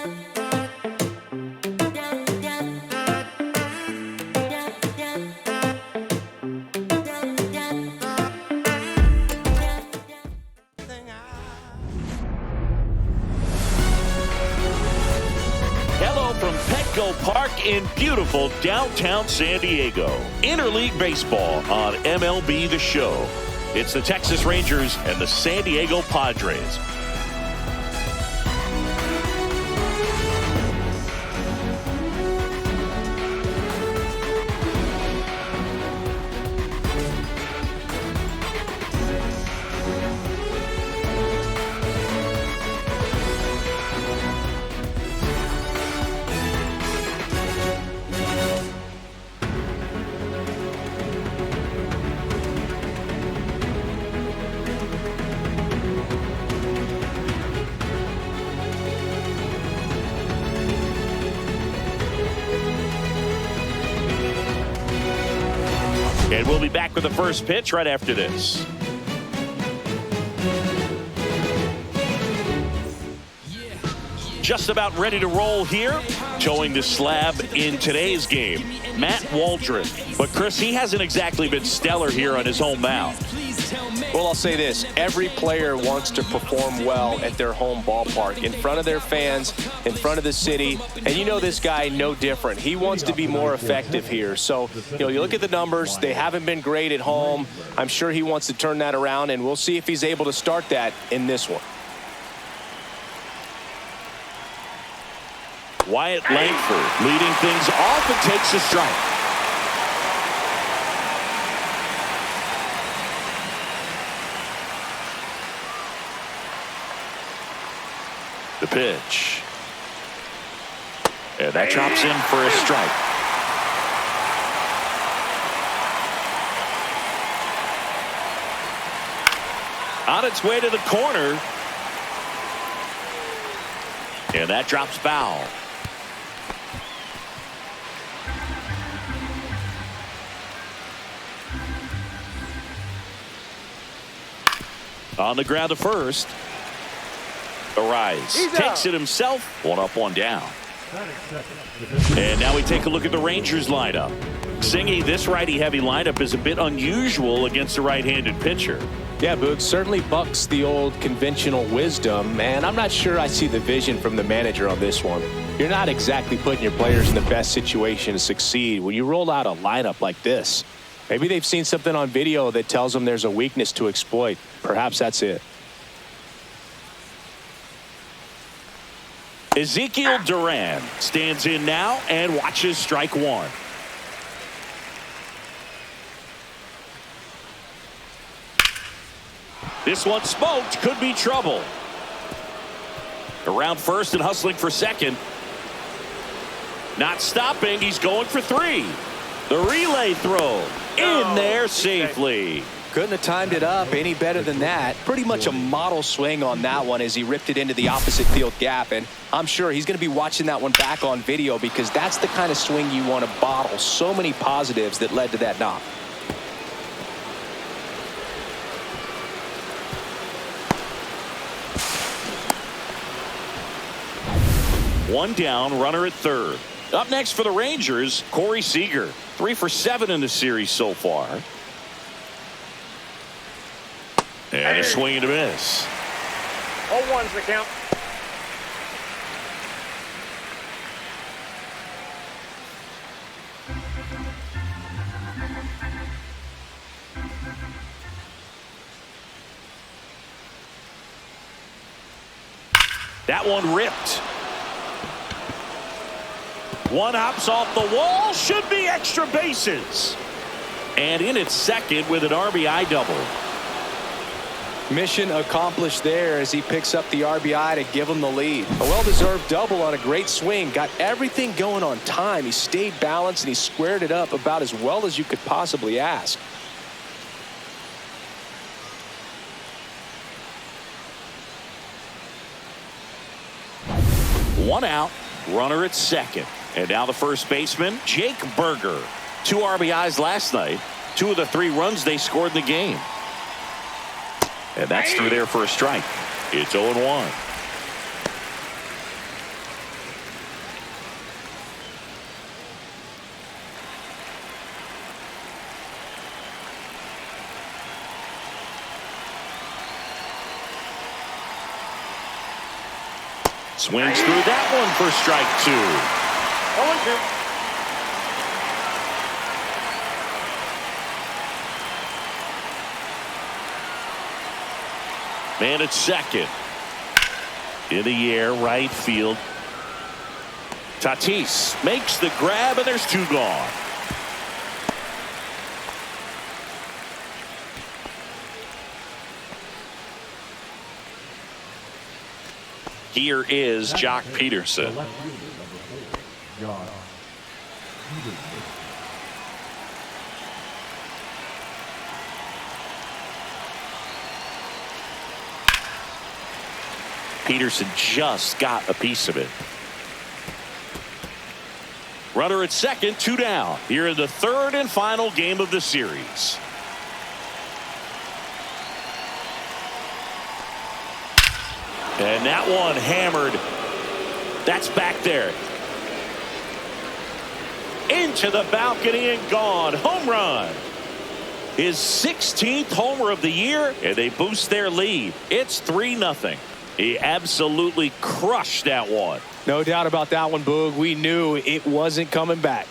Hello from Petco Park in beautiful downtown San Diego. Interleague baseball on MLB The Show. It's the Texas Rangers and the San Diego Padres. And we'll be back with the first pitch right after this. Just about ready to roll here. Towing the slab in today's game, Matt Waldron. But Chris, he hasn't exactly been stellar here on his home mound. Well, I'll say this. Every player wants to perform well at their home ballpark, in front of their fans, in front of the city. And you know this guy no different. He wants to be more effective here. So, you look at the numbers. They haven't been great at home. I'm sure he wants to turn that around, and we'll see if he's able to start that in this one. Wyatt Langford leading things off and takes a strike. The pitch. And that drops in for a strike. On its way to the corner. And that drops foul. On the ground to first. Arise takes it himself. One up, one down. And now we take a look at the Rangers lineup. Singy, this righty-heavy lineup is a bit unusual against a right-handed pitcher. Yeah, Boog, certainly bucks the old conventional wisdom, and I'm not sure I see the vision from the manager on this one. You're not exactly putting your players in the best situation to succeed when you roll out a lineup like this. Maybe they've seen something on video that tells them there's a weakness to exploit. Perhaps that's it. Ezekiel Duran stands in now and watches strike one. This one smoked, could be trouble. Around first and hustling for second. Not stopping, he's going for three. The relay throw in there safely. Couldn't have timed it up any better than that. Pretty much a model swing on that one as he ripped it into the opposite field gap. And I'm sure he's going to be watching that one back on video because that's the kind of swing you want to bottle. So many positives that led to that knock. One down, runner at third. Up next for the Rangers, Corey Seager. 3 for 7 in the series so far. And a swing and a miss. 0-1's the count. That one ripped. One hops off the wall. Should be extra bases. And in at second with an RBI double. Mission accomplished there as he picks up the RBI to give him the lead. A well-deserved double on a great swing. Got everything going on time. He stayed balanced and he squared it up about as well as you could possibly ask. One out, runner at second. And now the first baseman, Jake Berger. 2 RBIs last night. 2 of the 3 runs they scored in the game. And that's through there for a strike. It's 0-1. Swings through that one for strike 2. 0-2. Man at second. In the air, right field. Tatis makes the grab, and there's 2 gone. Here is Jock Peterson. Peterson just got a piece of it. Runner at second, 2 down. Here in the 3rd and final game of the series. And that one hammered. That's back there. Into the balcony and gone. Home run. His 16th homer of the year, and they boost their lead. It's 3-0. He absolutely crushed that one. No doubt about that one, Boog. We knew it wasn't coming back.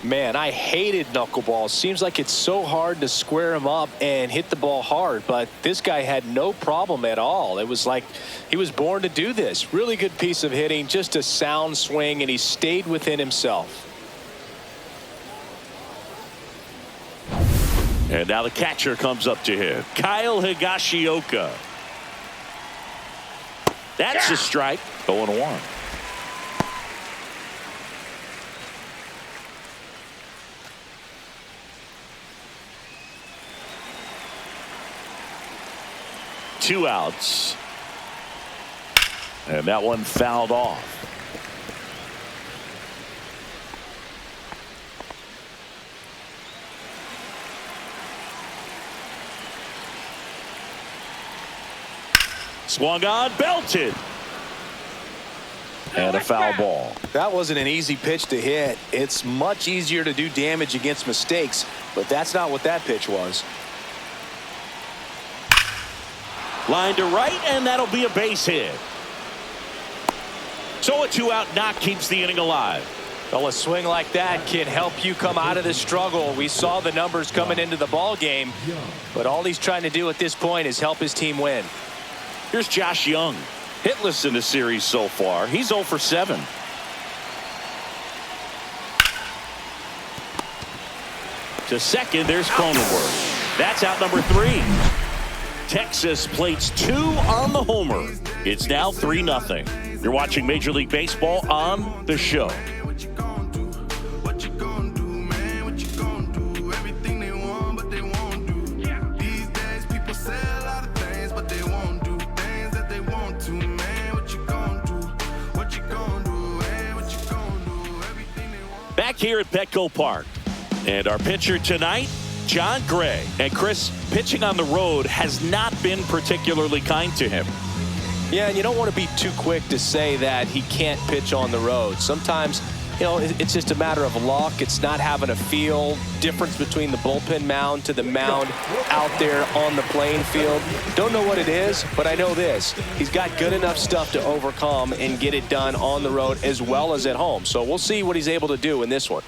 Man, I hated knuckleballs. Seems like it's so hard to square him up and hit the ball hard, but this guy had no problem at all. It was like he was born to do this. Really good piece of hitting, just a sound swing, and he stayed within himself. And now the catcher comes up to him. Kyle Higashioka. That's a strike. 0-1. Two outs. And that one fouled off. Swung on, belted. And a foul ball. That wasn't an easy pitch to hit. It's much easier to do damage against mistakes, but that's not what that pitch was. Line to right, and that'll be a base hit. So a 2-out knock keeps the inning alive. Well, a swing like that can help you come out of this struggle. We saw the numbers coming into the ball game, but all he's trying to do at this point is help his team win. Here's Josh Young. Hitless in the series so far. He's 0 for 7. To second, there's Cronenworth. That's out number 3. Texas plates 2 on the homer. It's now 3-0. You're watching Major League Baseball on The Show. Back here at Petco Park. And our pitcher tonight, Jon Gray. And Chris, pitching on the road has not been particularly kind to him. Yeah, and you don't want to be too quick to say that he can't pitch on the road. Sometimes, you know, it's just a matter of luck. It's not having a feel. Difference between the bullpen mound to the mound out there on the playing field. Don't know what it is, but I know this. He's got good enough stuff to overcome and get it done on the road as well as at home. So we'll see what he's able to do in this one.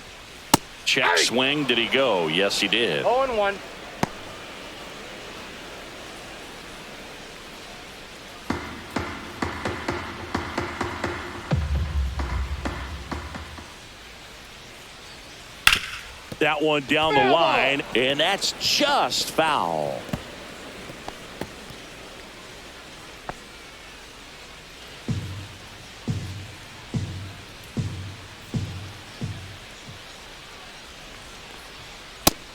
Check swing. Did he go? Yes, he did. 0-1. That one down the line, and that's just foul.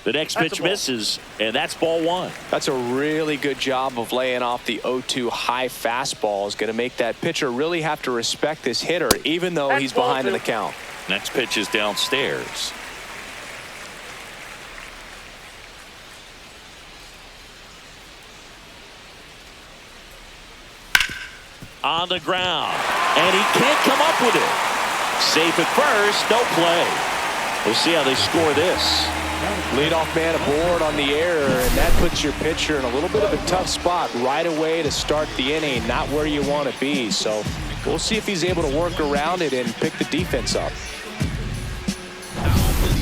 The next pitch misses, and that's ball 1. That's a really good job of laying off the 0-2 high fastball. Is going to make that pitcher really have to respect this hitter, even though he's behind in the count. Next pitch is downstairs. On the ground, and he can't come up with it. Safe at first, no play. We'll see how they score this. Leadoff man aboard on the error, and that puts your pitcher in a little bit of a tough spot right away to start the inning. Not where you want to be. So we'll see if he's able to work around it and pick the defense up.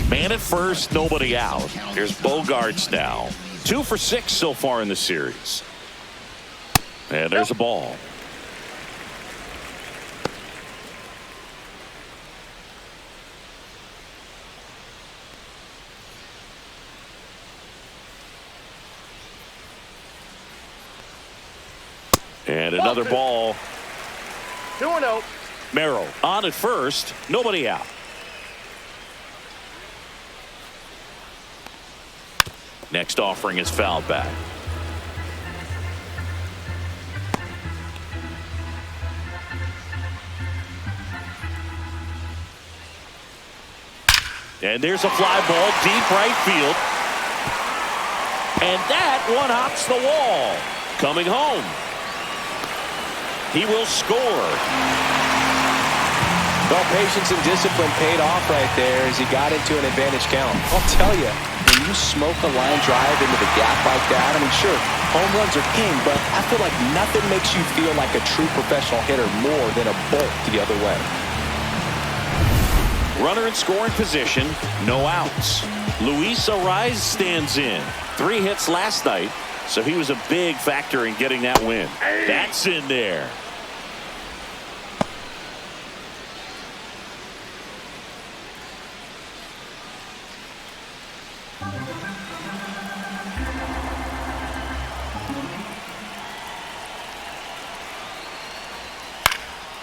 Man at first, nobody out. Here's Bogaerts now. 2 for 6 so far in the series. And there's a ball. And another ball. 2-0. Merrill on at first, nobody out. Next offering is fouled back. And there's a fly ball deep right field. And that one hops the wall. Coming home. He will score. Well, patience and discipline paid off right there as he got into an advantage count. I'll tell you, when you smoke a line drive into the gap like that, I mean, sure, home runs are king, but I feel like nothing makes you feel like a true professional hitter more than a bolt the other way. Runner in scoring position, no outs. Luis Ariz stands in. 3 hits last night, so he was a big factor in getting that win. That's in there.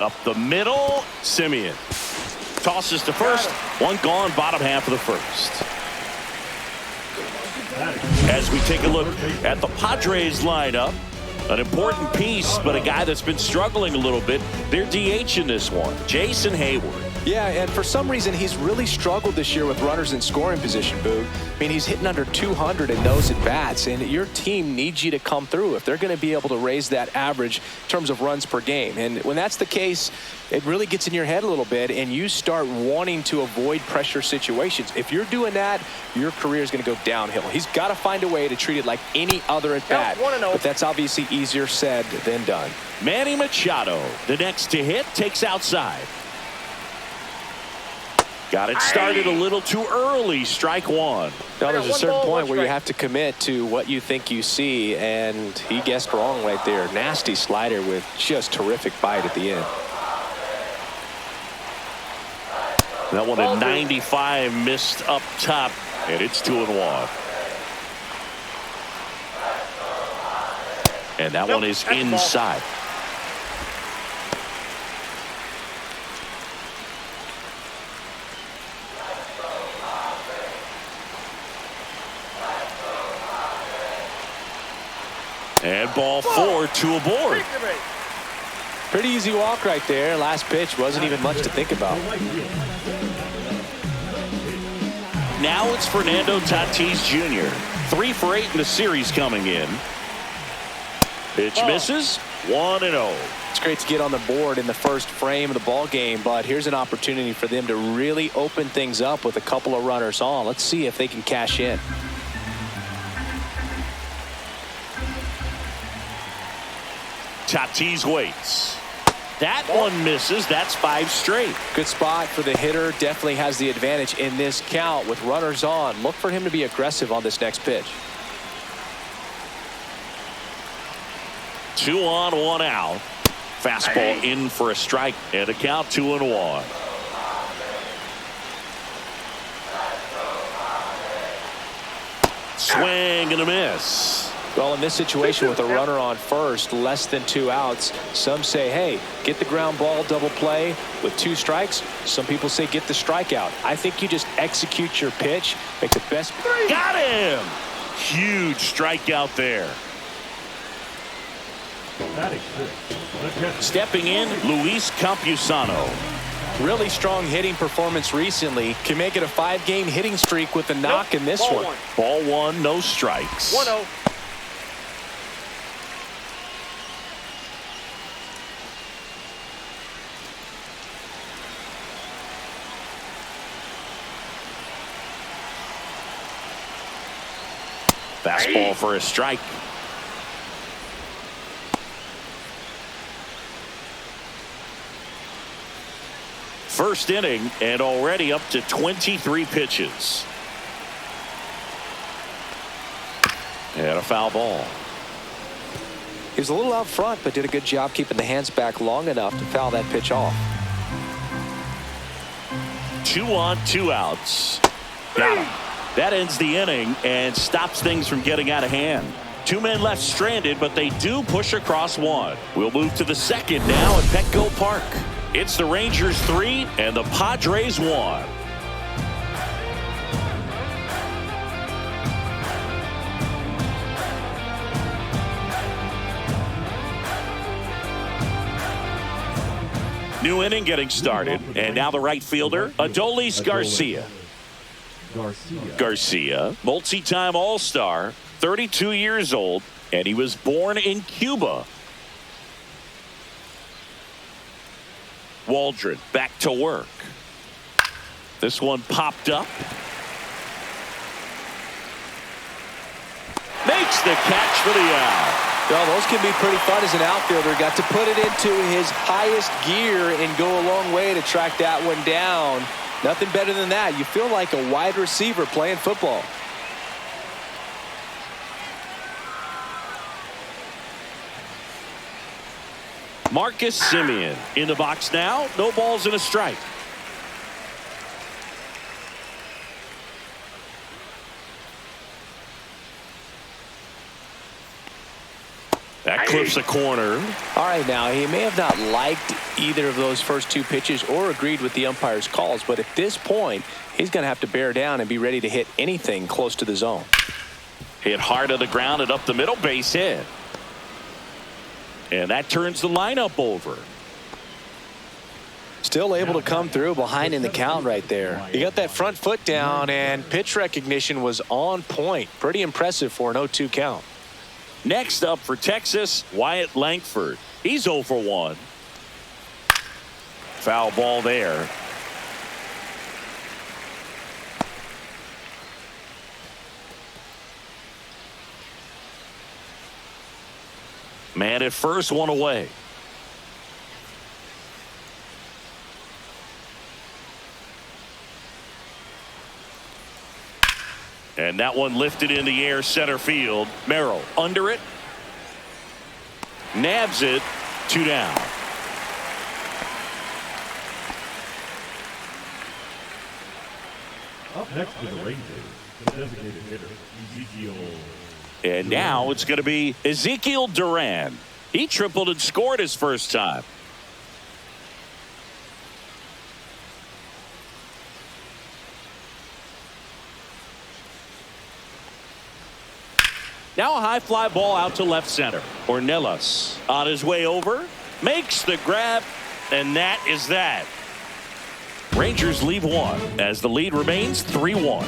Up the middle, Simeon. Tosses to first. One gone, bottom half of the first. As we take a look at the Padres lineup, an important piece, but a guy that's been struggling a little bit. They're DH in this one, Jason Hayward. Yeah, and for some reason, he's really struggled this year with runners in scoring position, Boog. I mean, he's hitting under 200 in those at-bats, and your team needs you to come through if they're going to be able to raise that average in terms of runs per game. And when that's the case, it really gets in your head a little bit, and you start wanting to avoid pressure situations. If you're doing that, your career is going to go downhill. He's got to find a way to treat it like any other at-bat, but that's obviously easier said than done. Manny Machado, the next to hit, takes outside. Got it started a little too early. Strike one. Now, there's a certain point where you have to commit to what you think you see, and he guessed wrong right there. Nasty slider with just terrific bite at the end. That one at 95 missed up top, and it's 2-1. And that one is inside. And ball 4, 2 aboard. Pretty easy walk right there. Last pitch wasn't even much to think about. Now it's Fernando Tatis Jr. 3 for 8 in the series coming in. Pitch misses. 1-0. It's great to get on the board in the first frame of the ball game, but here's an opportunity for them to really open things up with a couple of runners on. Let's see if they can cash in. Tatis waits. That one misses. That's 5 straight. Good spot for the hitter. Definitely has the advantage in this count with runners on. Look for him to be aggressive on this next pitch. 2 on, 1 out. Fastball in for a strike and a count 2-1. Swing and a miss. Well, in this situation with a runner on first, less than 2 outs, some say, hey, get the ground ball double play with 2 strikes. Some people say get the strikeout. I think you just execute your pitch, make the best. Got him. Huge strikeout there. Stepping in, Luis Campusano. Really strong hitting performance recently. Can make it a 5-game hitting streak with a knock in this one. Ball 1, no strikes. 1-0. Fastball for a strike. First inning and already up to 23 pitches. And a foul ball. He was a little out front, but did a good job keeping the hands back long enough to foul that pitch off. 2 on, 2 outs. Got him. That ends the inning and stops things from getting out of hand. 2 men left stranded, but they do push across 1. We'll move to the second now at Petco Park. It's the Rangers 3 and the Padres 1. New inning getting started, and now the right fielder, Adolis Garcia. Garcia, multi-time All-Star, 32 years old, and he was born in Cuba. Waldron back to work. This one popped up. Makes the catch for the out. Well, those can be pretty fun as an outfielder. Got to put it into his highest gear and go a long way to track that one down. Nothing better than that. You feel like a wide receiver playing football. Marcus Semien in the box now. No balls and a strike. That clips the corner. All right, now he may have not liked either of those first 2 pitches or agreed with the umpire's calls, but at this point, he's going to have to bear down and be ready to hit anything close to the zone. Hit hard to the ground and up the middle, base hit. And that turns the lineup over. Still able to come through behind in the count right there. He got that front foot down, and pitch recognition was on point. Pretty impressive for an 0-2 count. Next up for Texas, Wyatt Langford. He's 0 for 1. Foul ball there. Man at first, 1 away. And that one lifted in the air, center field. Merrill under it. Nabs it. 2 down. Up next to the Rangers, the designated hitter, Ezekiel. And now it's going to be Ezekiel Duran. He tripled and scored his first time. Now a high fly ball out to left center. Ornelas on his way over. Makes the grab. And that is that. Rangers leave 1 as the lead remains 3-1.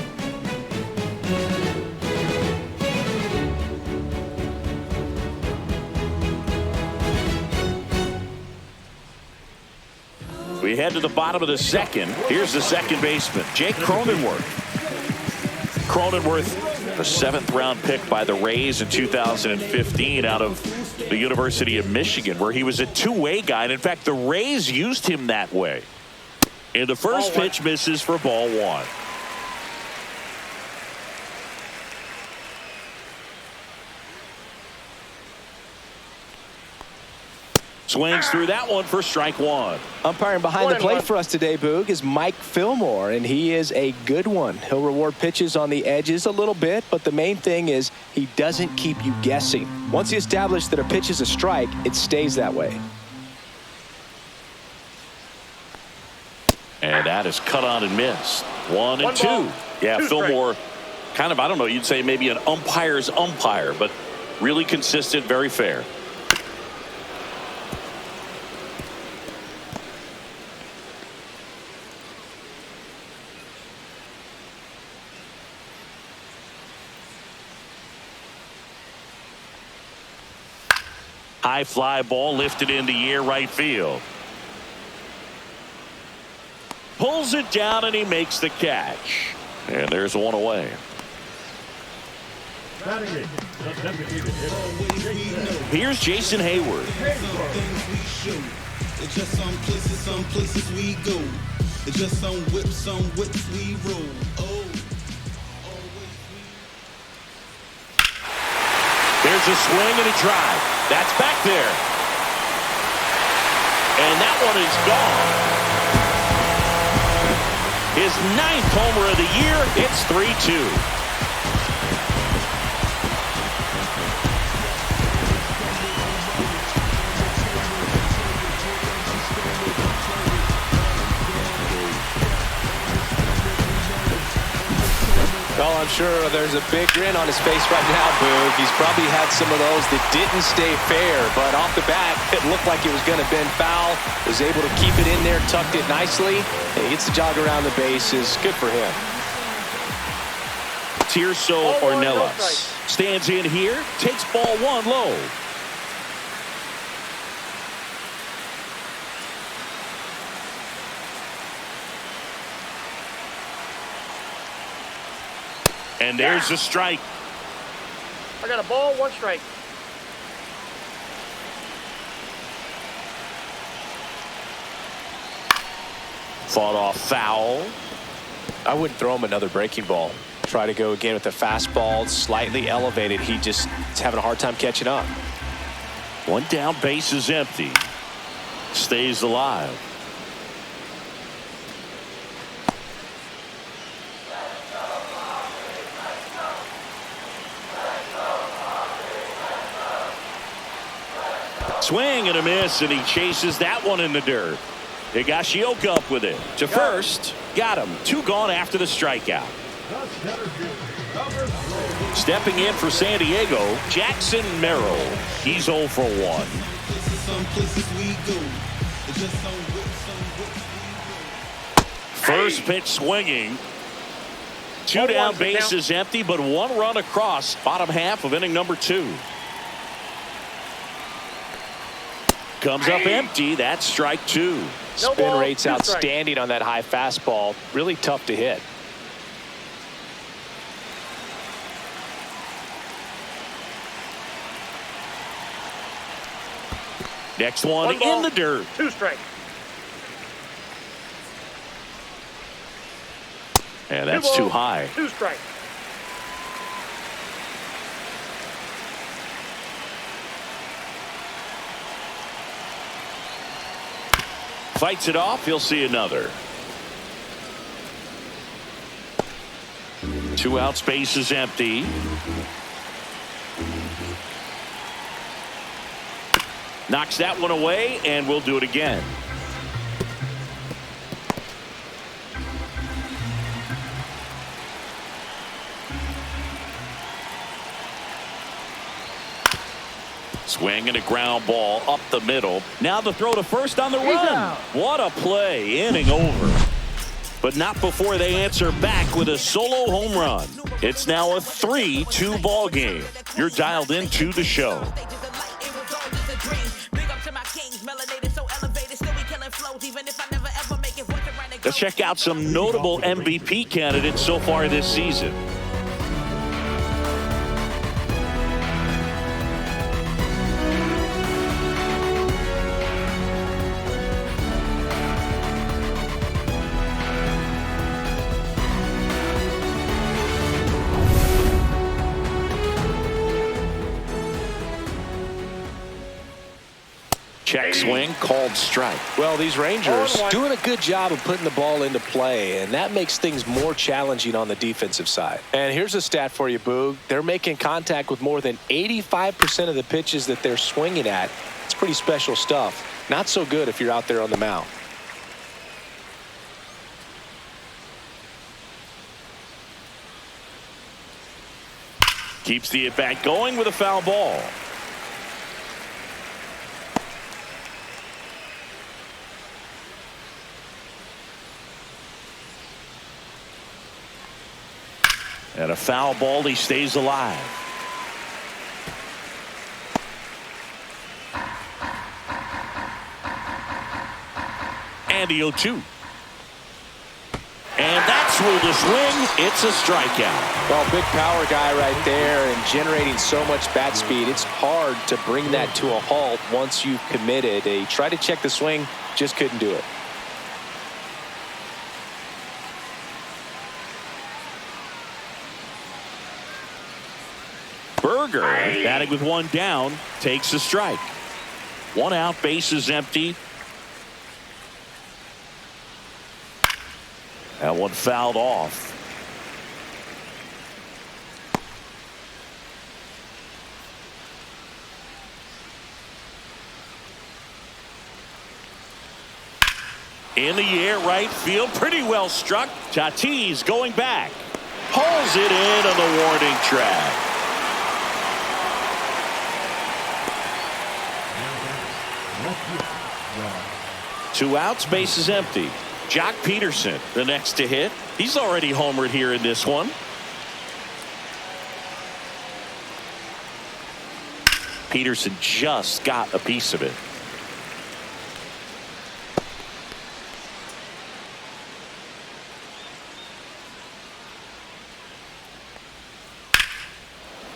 We head to the bottom of the second. Here's the second baseman, Jake Cronenworth. Cronenworth, the 7th round pick by the Rays in 2015 out of the University of Michigan, where he was a two-way guy. And in fact, the Rays used him that way. And the first pitch misses for ball 1. Swings through that one for strike 1. Umpiring behind the plate for us today, Boog, is Mike Fillmore, and he is a good one. He'll reward pitches on the edges a little bit, but the main thing is he doesn't keep you guessing. Once he establishes that a pitch is a strike, it stays that way. And that is cut on and missed. 1 and 2. Yeah, Fillmore, kind of, I don't know, you'd say maybe an umpire's umpire, but really consistent, very fair. High fly ball lifted in the air, right field. Pulls it down and he makes the catch. And there's 1 away. Batting it, the designated hitter. Here's Jason Hayward. It's just some places we go. It's just some whips we roll. Oh. There's a swing and a drive. That's back there. And that one is gone. His 9th homer of the year. It's 3-2. Well, I'm sure there's a big grin on his face right now, Boog. He's probably had some of those that didn't stay fair, but off the bat, it looked like it was going to bend foul. Was able to keep it in there, tucked it nicely. And he gets the jog around the bases. Good for him. Tirso Ornelas stands in here, takes ball 1 low. And there's a strike. I got a ball, 1 strike. Fought off foul. I wouldn't throw him another breaking ball. Try to go again with the fastball, slightly elevated. He just is having a hard time catching up. 1 down, base is empty. Stays alive. Swing and a miss, and he chases that one in the dirt. Higashioka up with it. To first. Got him. 2 gone after the strikeout. Stepping in for San Diego, Jackson Merrill. He's 0 for 1. First pitch swinging. 2 down, bases empty, but 1 run across. Bottom half of inning number 2. Comes up empty. That's strike 2. Spin rate's outstanding on that high fastball. Really tough to hit. Next one in the dirt. 2 strike. And that's too high. 2 strike. Fights it off. He'll see another. 2 outs, base is empty. Knocks that one away, and we'll do it again. Swing and a ground ball up the middle. Now the throw to first on the run. What a play. Inning over. But not before they answer back with a solo home run. It's now a 3-2 ball game. You're dialed into the show. Let's check out some notable MVP candidates so far this season. Check swing, called strike. Well, these Rangers doing a good job of putting the ball into play, and that makes things more challenging on the defensive side. And here's a stat for you, Boog. They're making contact with more than 85% of the pitches that they're swinging at. It's pretty special stuff. Not so good if you're out there on the mound. Keeps the at-bat going with a foul ball. And a foul ball, he stays alive. And the 0-2. And that's Gets through the swing. It's a strikeout. Well, big power guy right there and generating so much bat speed. It's hard to bring that to a halt once you've committed. He tried to check the swing, just couldn't do it. Berger, batting with one down, takes a strike. One out, base is empty. That one fouled off. In the air, right field, pretty well struck. Tatis going back. Pulls it in on the warning track. Two outs, base is empty. Jock Peterson, the next to hit. He's already homered here in this one. Peterson just got a piece of it.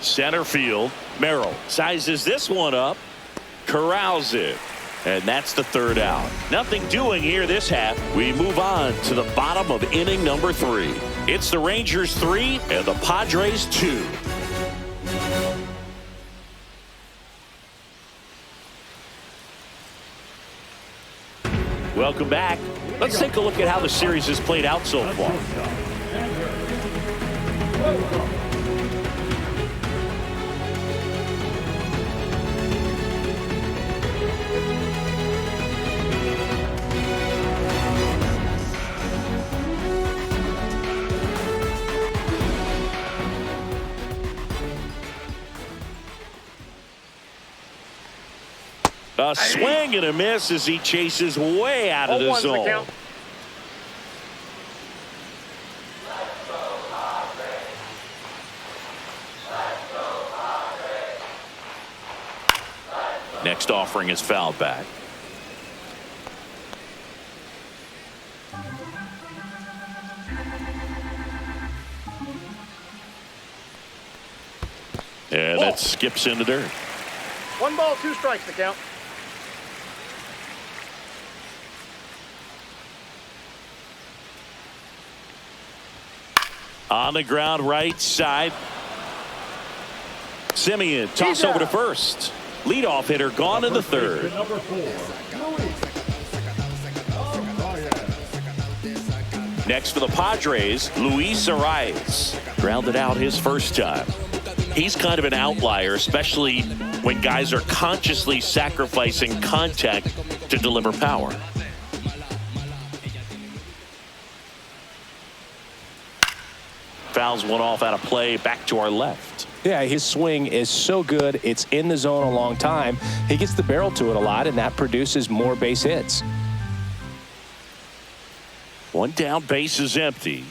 Center field. Merrill sizes this one up. Corrals it. And that's the third out. Nothing doing here this half. We move on to the bottom of inning number 3. It's the Rangers 3 and the Padres 2. Welcome back. Let's take a look at how the series has played out so far. A swing and a miss as he chases way out of the zone. Next offering is fouled back. And that skips into dirt. 1 ball, 2 strikes to count. On the ground, right side. Simeon toss over to first. Leadoff hitter gone in the third. Number 4. Next for the Padres, Luis Arias. Grounded out his first time. He's kind of an outlier, especially when guys are consciously sacrificing contact to deliver power. Fouls one off out of play, back to our left. Yeah, his swing is so good. It's in the zone a long time. He gets the barrel to it a lot, and that produces more base hits. One down, base is empty.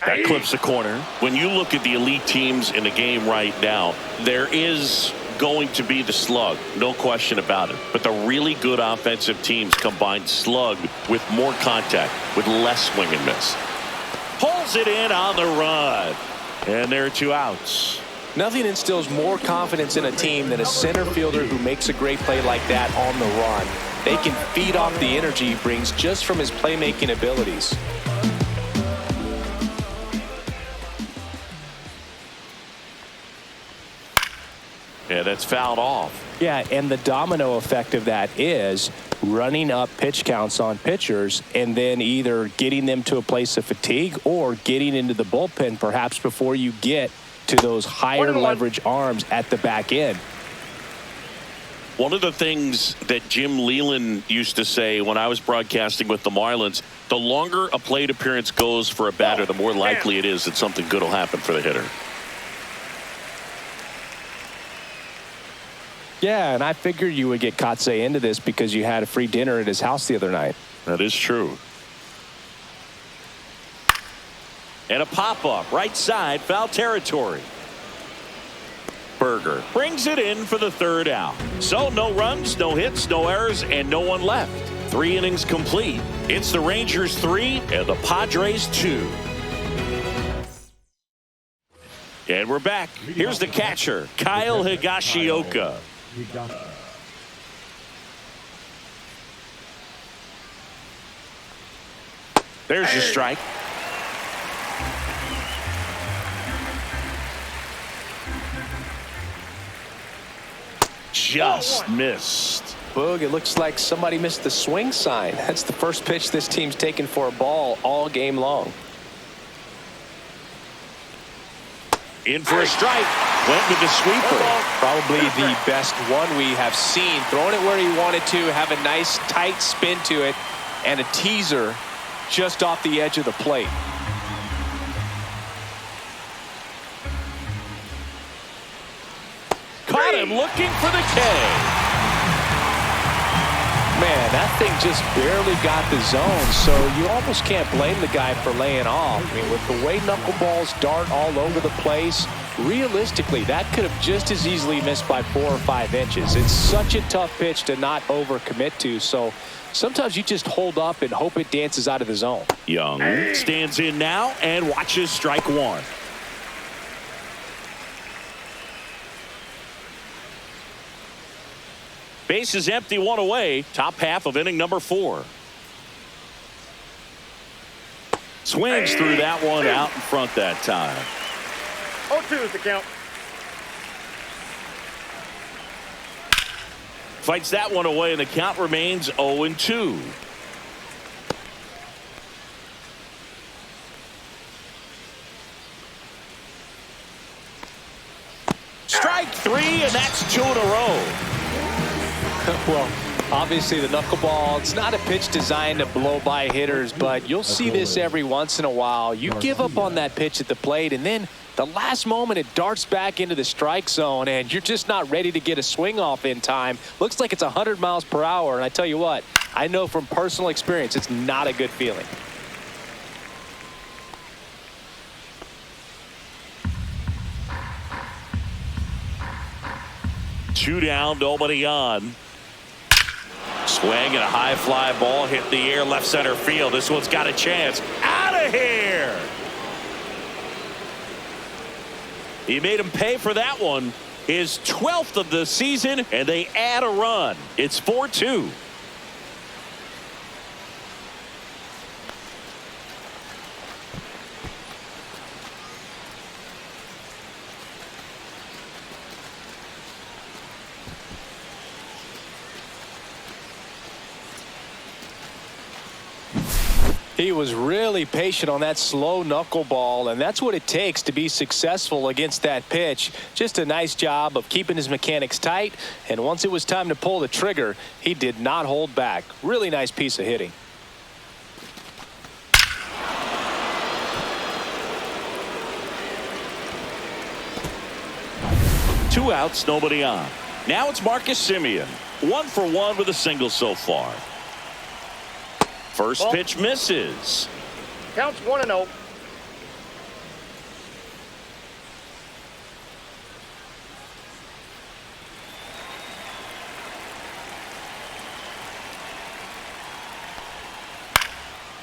That clips the corner. When you look at the elite teams in the game right now, there is going to be the slug, no question about it. But the really good offensive teams combine slug with more contact, with less swing and miss. Pulls it in on the run. And there are 2 outs. Nothing instills more confidence in a team than a center fielder who makes a great play like that on the run. They can feed off the energy he brings just from his playmaking abilities. Yeah, that's fouled off. Yeah, and the domino effect of that is running up pitch counts on pitchers and then either getting them to a place of fatigue or getting into the bullpen perhaps before you get to those higher leverage arms at the back end. One of the things that Jim Leland used to say when I was broadcasting with the Marlins, the longer a plate appearance goes for a batter, the more likely it is that something good will happen for the hitter. Yeah, and I figured you would get Kotsay into this because you had a free dinner at his house the other night. That is true. And a pop-up, right side, foul territory. Berger brings it in for the third out. So no runs, no hits, no errors, and no one left. 3 innings complete. It's the Rangers 3 and the Padres 2. And we're back. Here's the catcher, Kyle Higashioka. There's your strike. Just missed. Boog, it looks like somebody missed the swing sign. That's the first pitch this team's taken for a ball all game long. In for a strike. Went with the sweeper. Probably the best one we have seen. Throwing it where he wanted to, have a nice tight spin to it, and a teaser just off the edge of the plate. Caught him looking for the K. Man, that thing just barely got the zone, so you almost can't blame the guy for laying off. I mean, with the way knuckleballs dart all over the place, realistically, that could have just as easily missed by 4 or 5 inches. It's such a tough pitch to not overcommit to, so sometimes you just hold up and hope it dances out of the zone. Young stands in now and watches strike one. Base is empty, one away. Top half of inning number 4. Swings through that one out in front that time. 0-2 is the count. Fights that one away, and the count remains 0-2. Strike 3, and that's 2 in a row. Well, obviously the knuckleball, it's not a pitch designed to blow by hitters, but you'll see this every once in a while. You give up on that pitch at the plate, and then the last moment it darts back into the strike zone, and you're just not ready to get a swing off in time. Looks like it's 100 miles per hour, and I tell you what, I know from personal experience it's not a good feeling. Two down, nobody on. Swing and a high fly ball hit the air left center field. This one's got a chance. Out of here. He made him pay for that one. His 12th of the season, and they add a run. It's 4-2. He was really patient on that slow knuckleball, and that's what it takes to be successful against that pitch. Just a nice job of keeping his mechanics tight, and once it was time to pull the trigger, he did not hold back. Really nice piece of hitting. Two outs, nobody on. Now it's Marcus Semien. 1 for 1 with a single so far. First pitch misses. Counts 1-0.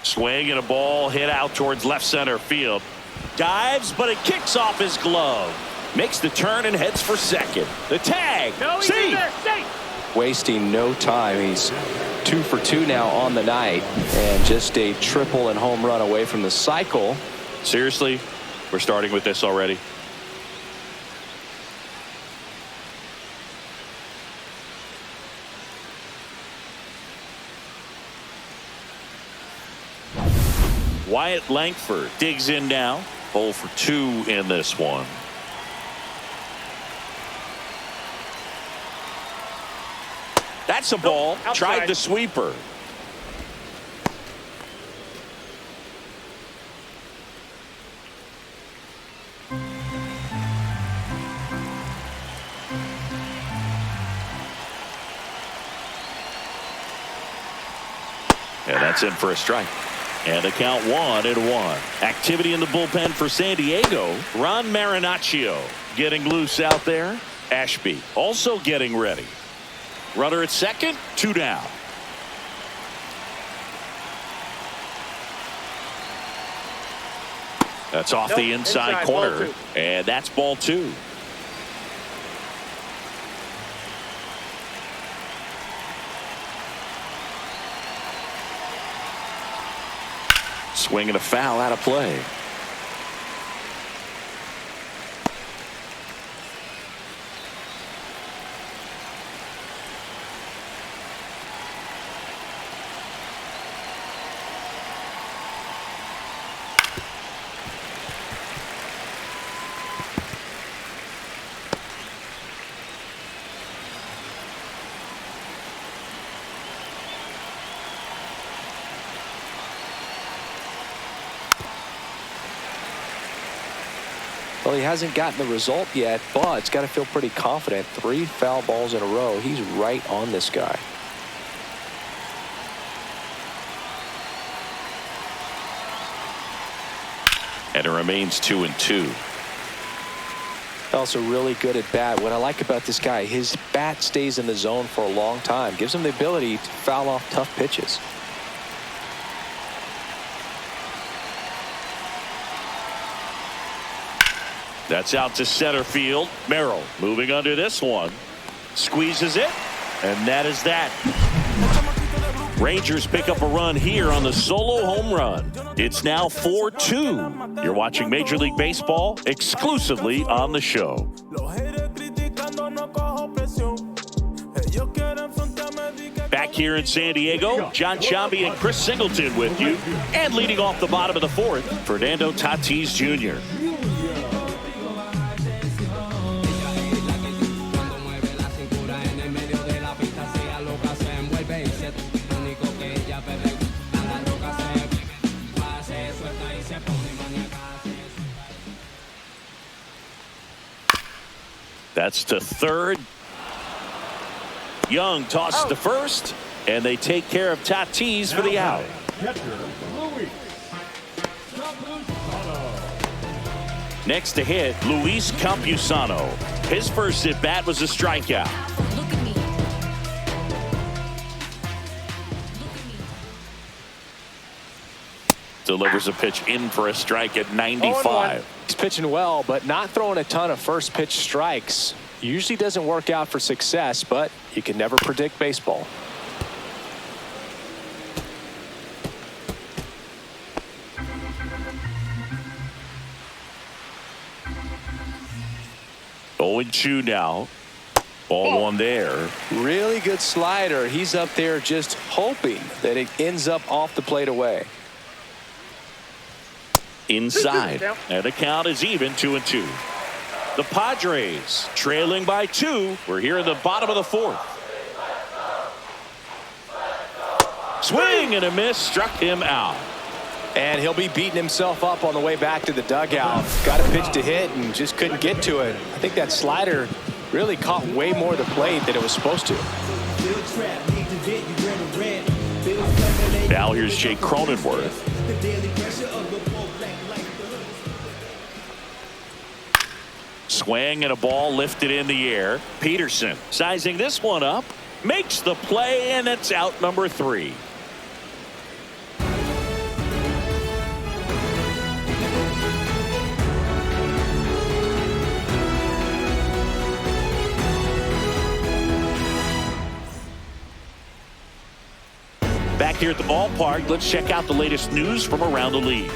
Swing and a ball hit out towards left center field. Dives, but it kicks off his glove. Makes the turn and heads for second. The tag. No, he's in there. Safe. Wasting no time. He's 2 for 2 now on the night, and just a triple and home run away from the cycle. Seriously, we're starting with this already. Wyatt Langford digs in now. 0 for 2 in this one. That's a ball. Outside. Tried the sweeper. And that's in for a strike. And the count 1-1. Activity in the bullpen for San Diego. Ron Marinaccio getting loose out there. Ashby also getting ready. Runner at second, 2 down. That's off the inside corner, and that's ball 2. Swing and a foul out of play. Well, he hasn't gotten the result yet, but it's got to feel pretty confident. 3 foul balls in a row. He's right on this guy. And it remains 2-2. Also really good at bat. What I like about this guy, his bat stays in the zone for a long time. Gives him the ability to foul off tough pitches. That's out to center field. Merrill moving under this one. Squeezes it. And that is that. Rangers pick up a run here on the solo home run. It's now 4-2. You're watching Major League Baseball exclusively on the show. Back here in San Diego, John Chambi and Chris Singleton with you. And leading off the bottom of the 4th, Fernando Tatis Jr. That's to third. Young tosses to first, and they take care of Tatis for the out. Next to hit, Luis Campusano. His first at bat was a strikeout. Delivers a pitch in for a strike at 95. He's pitching well, but not throwing a ton of first pitch strikes. Usually doesn't work out for success, but you can never predict baseball. Oh, 2 now. Ball 1 there. Really good slider. He's up there just hoping that it ends up off the plate away. Inside, and the count is even 2-2. The Padres trailing by 2. We're here in the bottom of the 4th. Swing and a miss, struck him out. And he'll be beating himself up on the way back to the dugout. Got a pitch to hit and just couldn't get to it. I think that slider really caught way more of the plate than it was supposed to. Now here's Jake Cronenworth. Swing and a ball lifted in the air. Peterson sizing this one up, makes the play, and it's out number 3. Back here at the ballpark, let's check out the latest news from around the league.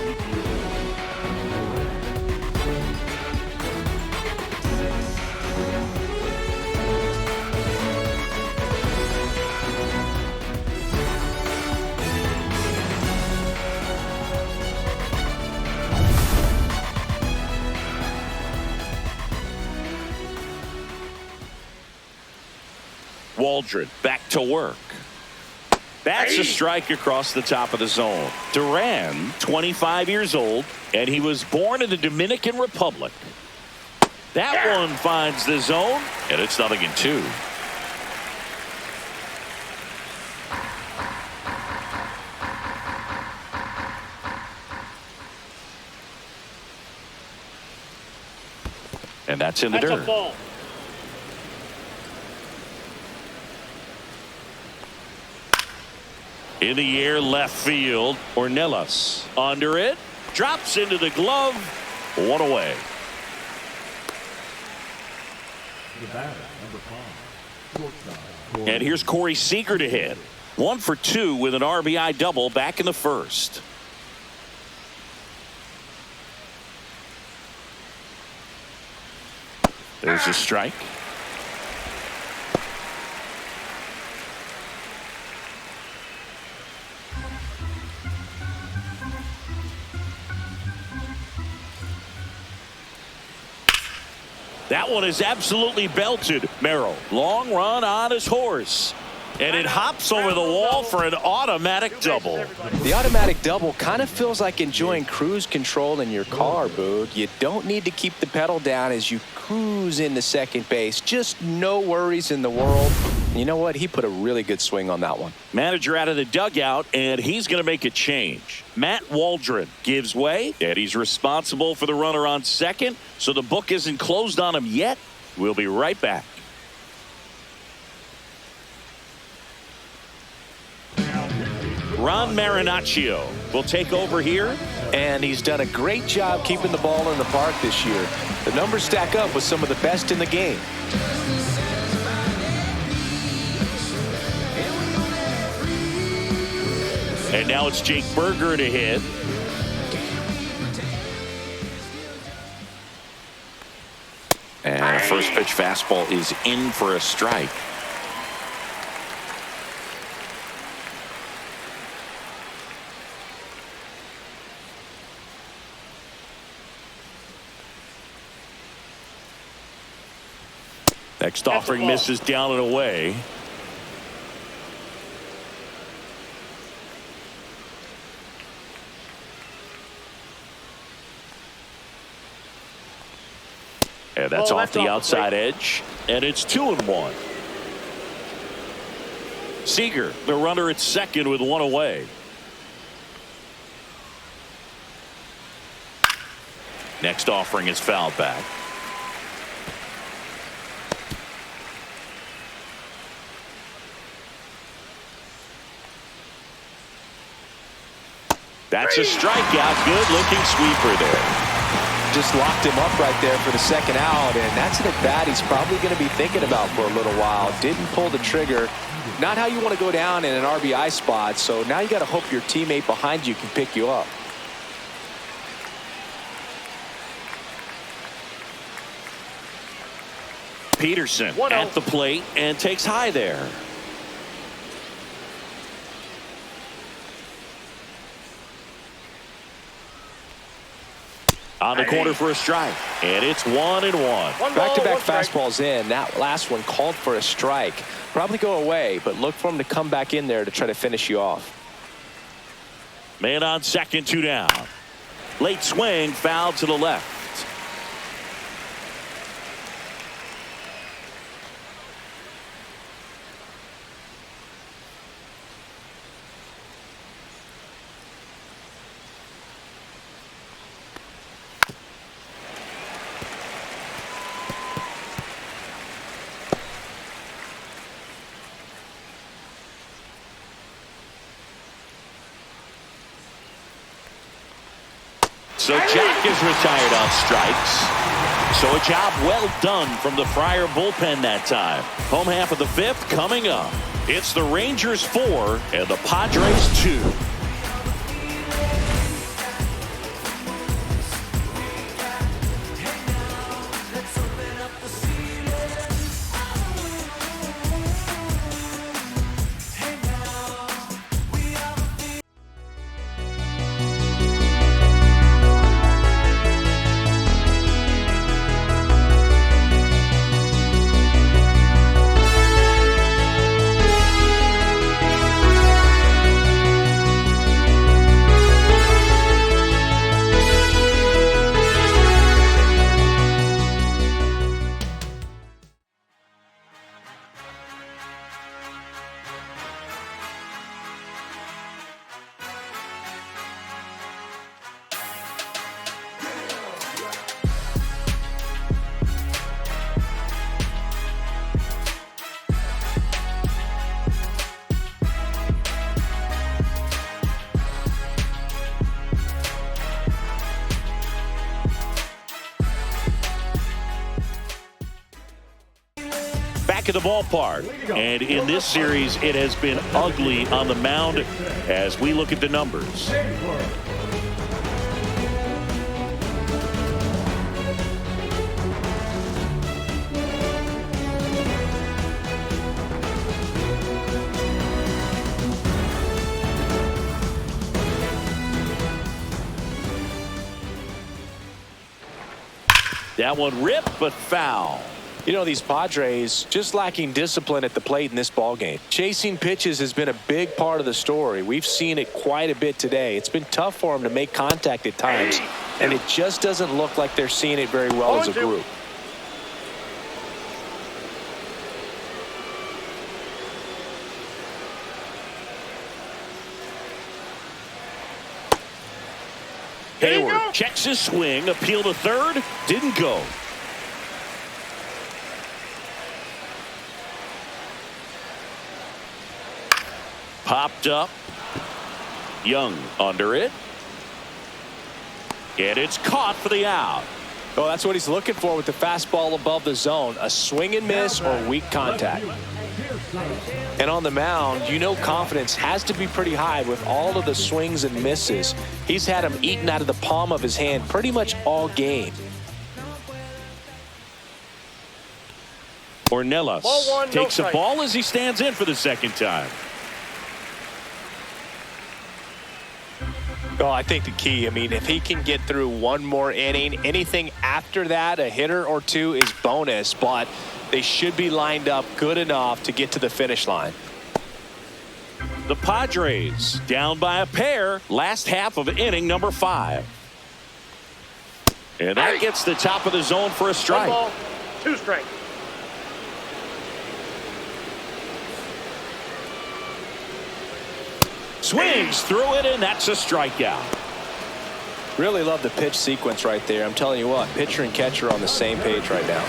Waldron back to work. That's a strike across the top of the zone. Duran, 25 years old, and he was born in the Dominican Republic. That one finds the zone, and it's 0-2. And that's in the dirt. In the air, left field. Ornelas under it. drops into the glove. One away. The batter, number 5, shortstop. And here's Corey Seager to hit. 1 for 2 with an RBI double back in the first. There's a strike. That one is absolutely belted. Merrill, long run on his horse. And it hops over the wall for an automatic double. The automatic double kind of feels like enjoying cruise control in your car, Boog. You don't need to keep the pedal down as you cruise into second base. Just no worries in the world. You know what? He put a really good swing on that one. Manager out of the dugout, and he's going to make a change. Matt Waldron gives way, and he's responsible for the runner on second, so the book isn't closed on him yet. We'll be right back. Ron Marinaccio will take over here. And he's done a great job keeping the ball in the park this year. The numbers stack up with some of the best in the game. And now it's Jake Berger to hit. And a first pitch fastball is in for a strike. Next offering misses down and away. And that's off the outside edge. And it's 2-1. Seager, the runner at second with one away. Next offering is fouled back. That's a strikeout. Good looking sweeper there. Just locked him up right there for the second out, and that's an at-bat he's probably going to be thinking about for a little while. Didn't pull the trigger. Not how you want to go down in an RBI spot, so now you got to hope your teammate behind you can pick you up. Peterson at the plate and takes high there. On the corner for a strike, and it's 1-1. Back-to-back fastballs in. That last one called for a strike. Probably go away, but look for him to come back in there to try to finish you off. Man on second, 2 down. Late swing, foul to the left. So Jack is retired on strikes. So a job well done from the Friar bullpen that time. Home half of the 5th coming up. It's the Rangers 4 and the Padres 2. back at the ballpark. And in this series, it has been ugly on the mound as we look at the numbers. That one ripped, but foul. You know, these Padres just lacking discipline at the plate in this ballgame. Chasing pitches has been a big part of the story. We've seen it quite a bit today. It's been tough for them to make contact at times, and it just doesn't look like they're seeing it very well as a group. Hayward checks his swing, appeal to third, didn't go. Popped up. Young under it. And it's caught for the out. Well, that's what he's looking for with the fastball above the zone. A swing and miss or weak contact. And on the mound, you know confidence has to be pretty high with all of the swings and misses. He's had them eaten out of the palm of his hand pretty much all game. Ornelas takes a ball as he stands in for the second time. Oh, I think the key, I mean, if he can get through one more inning, anything after that, a hitter or two is bonus, but they should be lined up good enough to get to the finish line. The Padres down by a pair, last half of inning number 5. And that gets the top of the zone for a strike. 1 ball, 2 strikes. Swings through it, and that's a strikeout. Really love the pitch sequence right there. I'm telling you what, pitcher and catcher on the same page right now.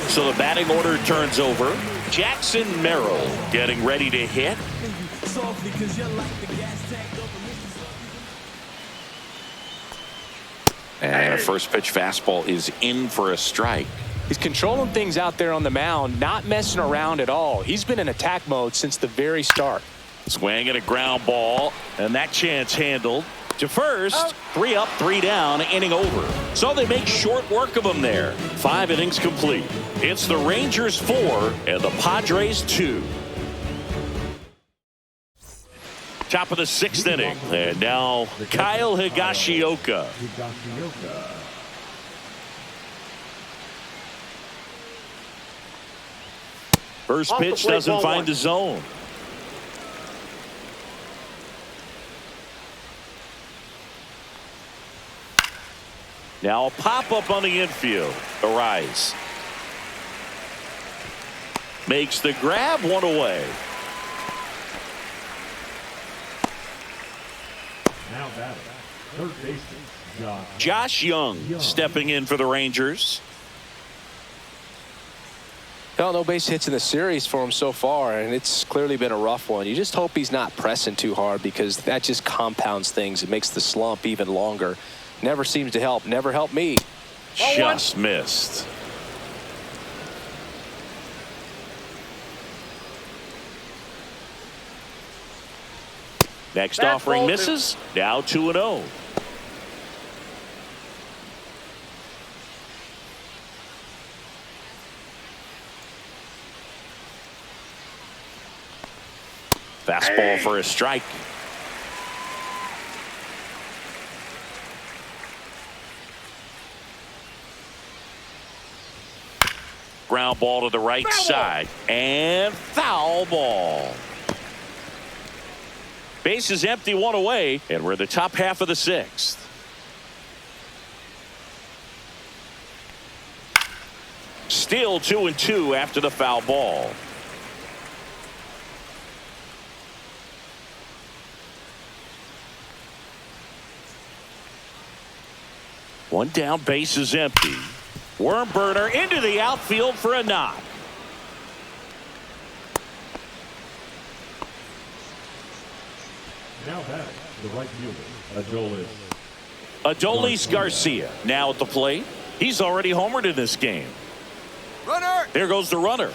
So the batting order turns over. Jackson Merrill getting ready to hit. And a first pitch fastball is in for a strike. He's controlling things out there on the mound, not messing around at all. He's been in attack mode since the very start. Swing and a ground ball, and that chance handled to first. 3 up, 3 down, inning over. So they make short work of him there. 5 innings complete. It's the Rangers 4 and the Padres 2. Top of the 6th inning, and now Kyle Higashioka. First pitch doesn't find the zone. Now a pop-up on the infield. Arise. Makes the grab, 1 away. Now batting, third baseman, Josh Young stepping in for the Rangers. Well, no base hits in the series for him so far, and it's clearly been a rough one. You just hope he's not pressing too hard because that just compounds things. It makes the slump even longer. Never seems to help. Never helped me. Just missed. Next offering misses. Now 2-0. Fastball for a strike. Ground ball to the right side, and foul ball. Base is empty, 1 away, and we're in the top half of the 6th. Still 2-2 after the foul ball. One down, base is empty. Worm burner into the outfield for a knock. Now batting, the right fielder, Adolis Garcia now at the plate. He's already homered in this game. Runner! There goes the runner.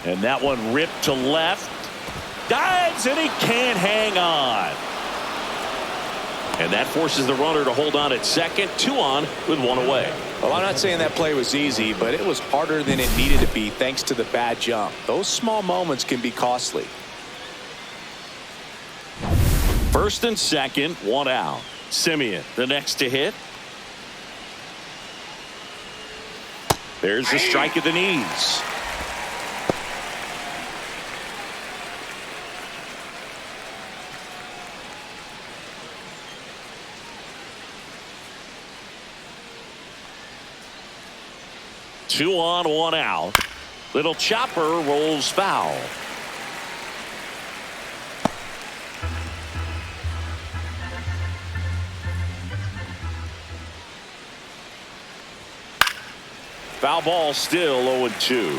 And that one ripped to left. Dives, and he can't hang on. And that forces the runner to hold on at second. 2 on with 1 away. Well, I'm not saying that play was easy, but it was harder than it needed to be thanks to the bad jump. Those small moments can be costly. First and second, 1 out. Simeon, the next to hit. There's the strike at the knees. Two on, 1 out. Little chopper rolls foul. Foul ball, still 0-2.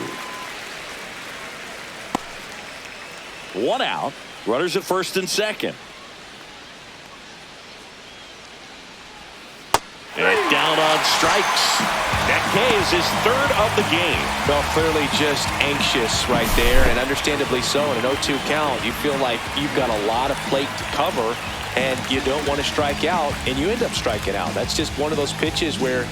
1 out. Runners at first and second. And down on strikes. That K is his 3rd of the game. Well, clearly just anxious right there, and understandably so. In an 0-2 count, you feel like you've got a lot of plate to cover, and you don't want to strike out, and you end up striking out. That's just one of those pitches where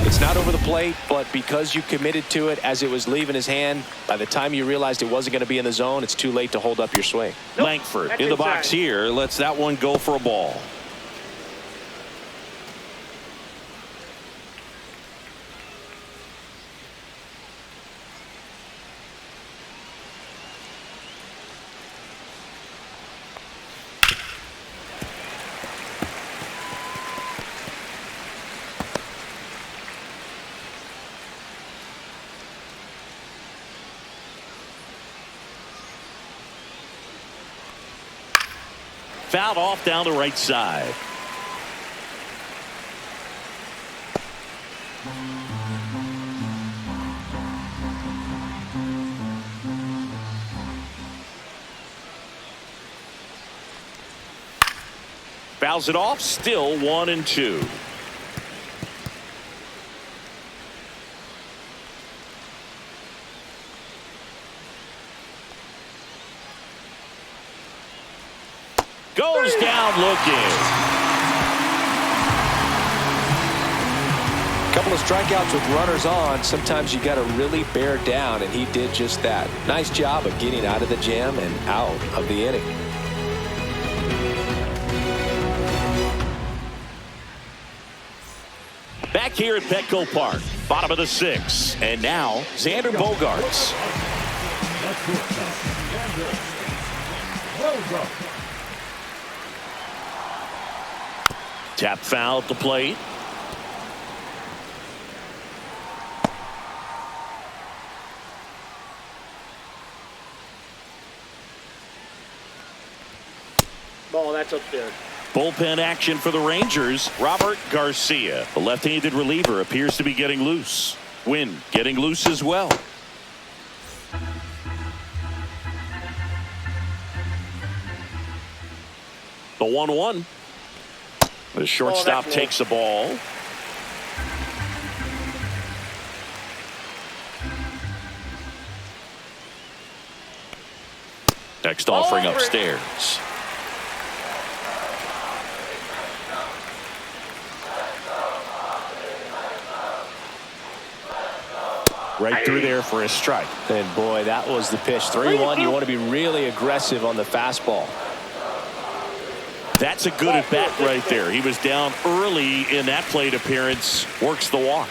it's not over the plate, but because you committed to it as it was leaving his hand, by the time you realized it wasn't going to be in the zone, it's too late to hold up your swing. Nope. Langford in the box here lets that one go for a ball. Fouled off down the right side. Fouls it off, still 1-2. Goes down looking. A couple of strikeouts with runners on. Sometimes you got to really bear down, and he did just that. Nice job of getting out of the jam and out of the inning. Back here at Petco Park, bottom of the 6th, and now Xander Bogaerts. Tap foul at the plate. Ball, that's up there. Bullpen action for the Rangers. Robert Garcia, the left-handed reliever, appears to be getting loose. Wynn getting loose as well. The 1-1. The shortstop takes the ball. Next offering upstairs. Right through there for a strike. And boy, that was the pitch. 3-1. You want to be really aggressive on the fastball. That's a good at bat right there. He was down early in that plate appearance. Works the walk.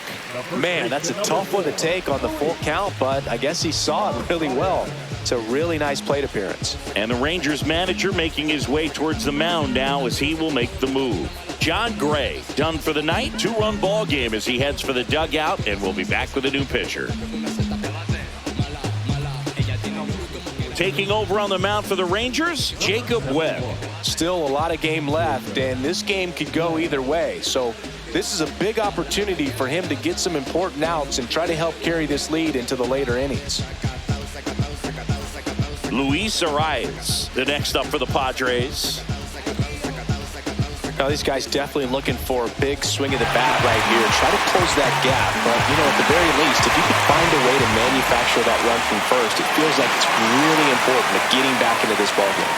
Man, that's a tough one to take on the full count, but I guess he saw it really well. It's a really nice plate appearance. And the Rangers manager making his way towards the mound now as he will make the move. Jon Gray done for the night. 2-run ball game as he heads for the dugout, and we'll be back with a new pitcher. Taking over on the mound for the Rangers, Jacob Webb. Still a lot of game left, and this game could go either way. So this is a big opportunity for him to get some important outs and try to help carry this lead into the later innings. Luis Arias, the next up for the Padres. Now, these guys definitely looking for a big swing of the bat right here. Try to close that gap. But, you know, at the very least, if you can find a way to manufacture that run from first, it feels like it's really important to getting back into this ballgame.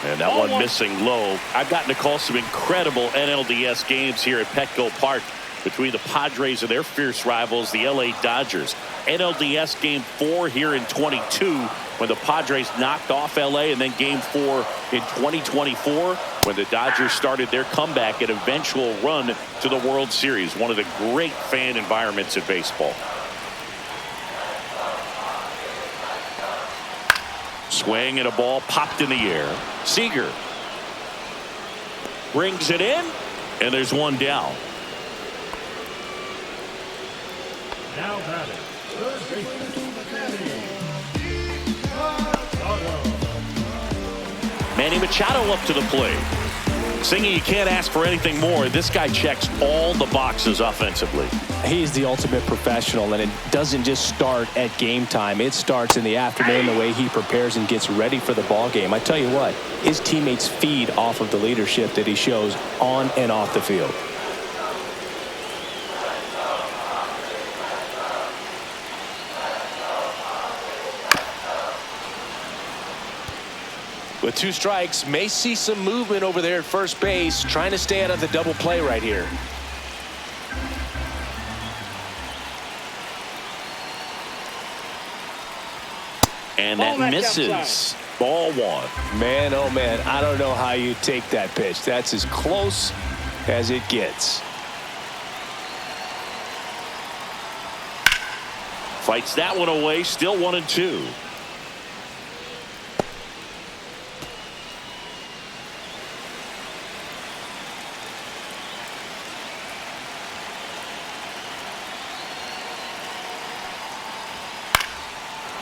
And that one missing low. I've gotten to call some incredible NLDS games here at Petco Park between the Padres and their fierce rivals, the LA Dodgers. NLDS Game 4 here in 22 when the Padres knocked off LA, and then Game 4 in 2024 when the Dodgers started their comeback and eventual run to the World Series. One of the great fan environments in baseball. Swing and a ball popped in the air. Seager brings it in, and there's one down. Now batting, third baseman, Manny Machado up to the plate. Singy, you can't ask for anything more. This guy checks all the boxes offensively. He's the ultimate professional, and it doesn't just start at game time. It starts in the afternoon, the way he prepares and gets ready for the ball game. I tell you what, his teammates feed off of the leadership that he shows on and off the field. With 2 strikes, may see some movement over there at first base, trying to stay out of the double play right here. And that misses. Ball 1. Man, oh man, I don't know how you take that pitch. That's as close as it gets. Fights that one away, still 1-2.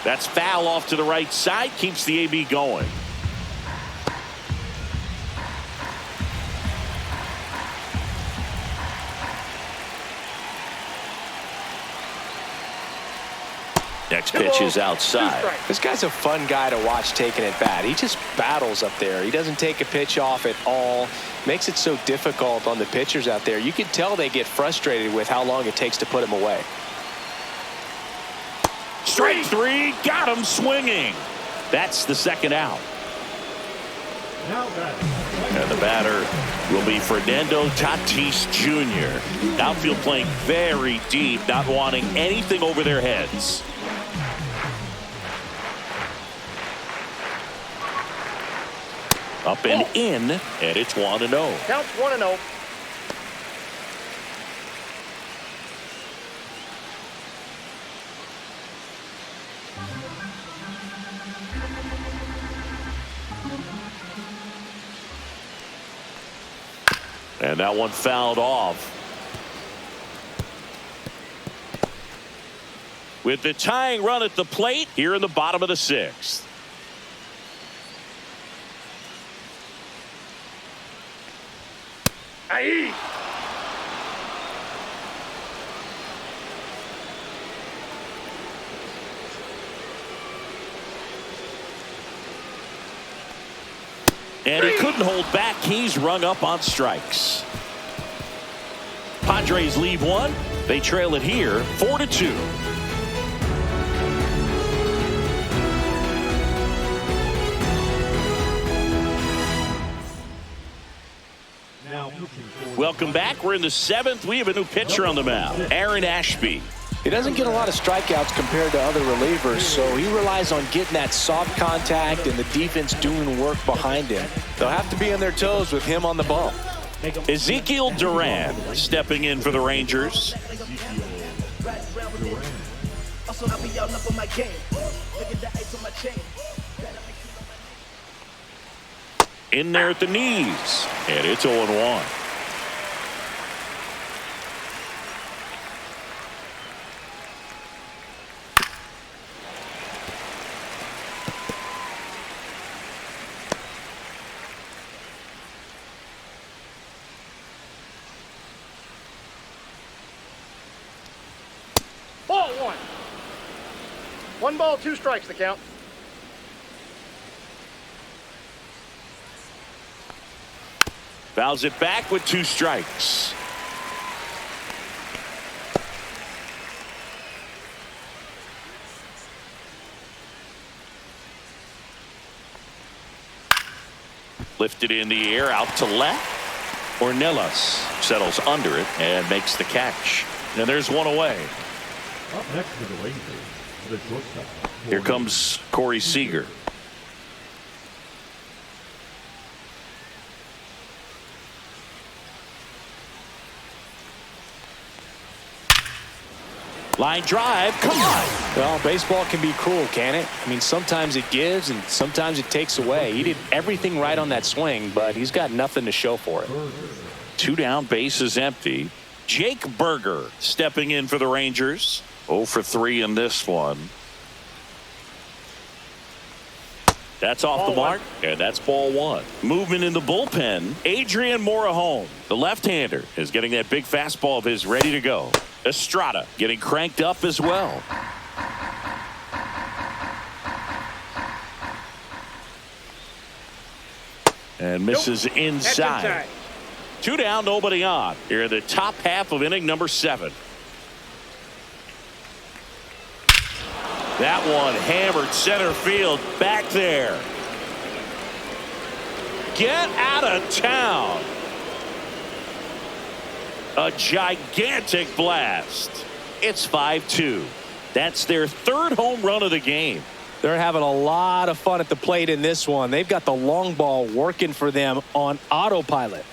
That's foul off to the right side, keeps the AB going. Next pitch is outside. This guy's a fun guy to watch taking at bat. He just battles up there. He doesn't take a pitch off at all. Makes it so difficult on the pitchers out there. You can tell they get frustrated with how long it takes to put him away. Strike 3, got him swinging. That's the second out. now batting. And the batter will be Fernando Tatis Jr. Outfield playing very deep, not wanting anything over their heads. Up and in, and it's 1-0. Counts 1-0. And that one fouled off. With the tying run at the plate here in the bottom of the 6th. Aye. And he couldn't hold back. He's rung up on strikes. Padres lead one. They trail it here 4-2. Welcome back. We're in the 7th. We have a new pitcher on the mound, Aaron Ashby. He doesn't get a lot of strikeouts compared to other relievers, so he relies on getting that soft contact and the defense doing work behind him. They'll have to be on their toes with him on the bump. Ezekiel Duran stepping in for the Rangers. In there at the knees, and it's 0-1. Ball 1. 1 ball, 2 strikes the count. Fouls it back with 2 strikes. Lifted in the air out to left. Ornelas settles under it and makes the catch. And there's one away. Up next to the Rangers, the shortstop. Here comes Corey Seager. Line drive, come on. Well, baseball can be cruel, can it? I mean, sometimes it gives and sometimes it takes away. He did everything right on that swing, but he's got nothing to show for it. 2 down, bases empty. Jake Berger stepping in for the Rangers. 0 for 3 in this one. That's off the mark, and that's ball 1. Movement in the bullpen. Adrian Morejon, the left-hander, is getting that big fastball of his ready to go. Estrada getting cranked up as well. And misses inside. 2 down, nobody on. Here in the top half of inning number 7. That one hammered center field back there. Get out of town. A gigantic blast. It's 5-2. That's their 3rd home run of the game. They're having a lot of fun at the plate in this one. They've got the long ball working for them on autopilot.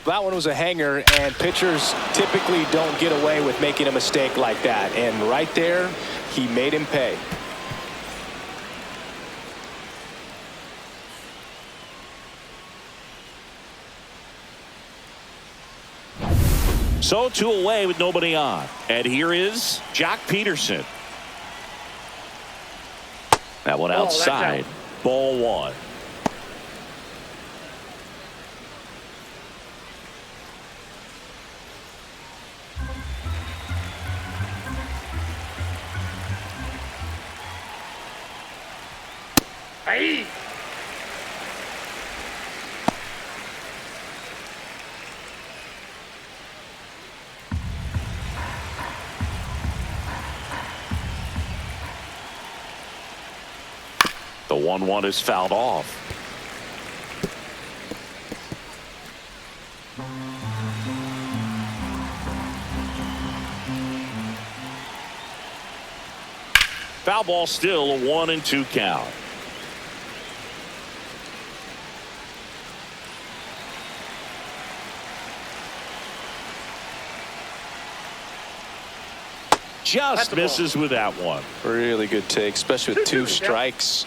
That one was a hanger, and pitchers typically don't get away with making a mistake like that. And right there, he made him pay. So 2 away with nobody on. And here is Jock Peterson. That one outside. Ball 1. Hey. The 1-1 is fouled off. Foul ball, still a 1-2 count. Just misses with that one. Really good take, especially with 2 strikes.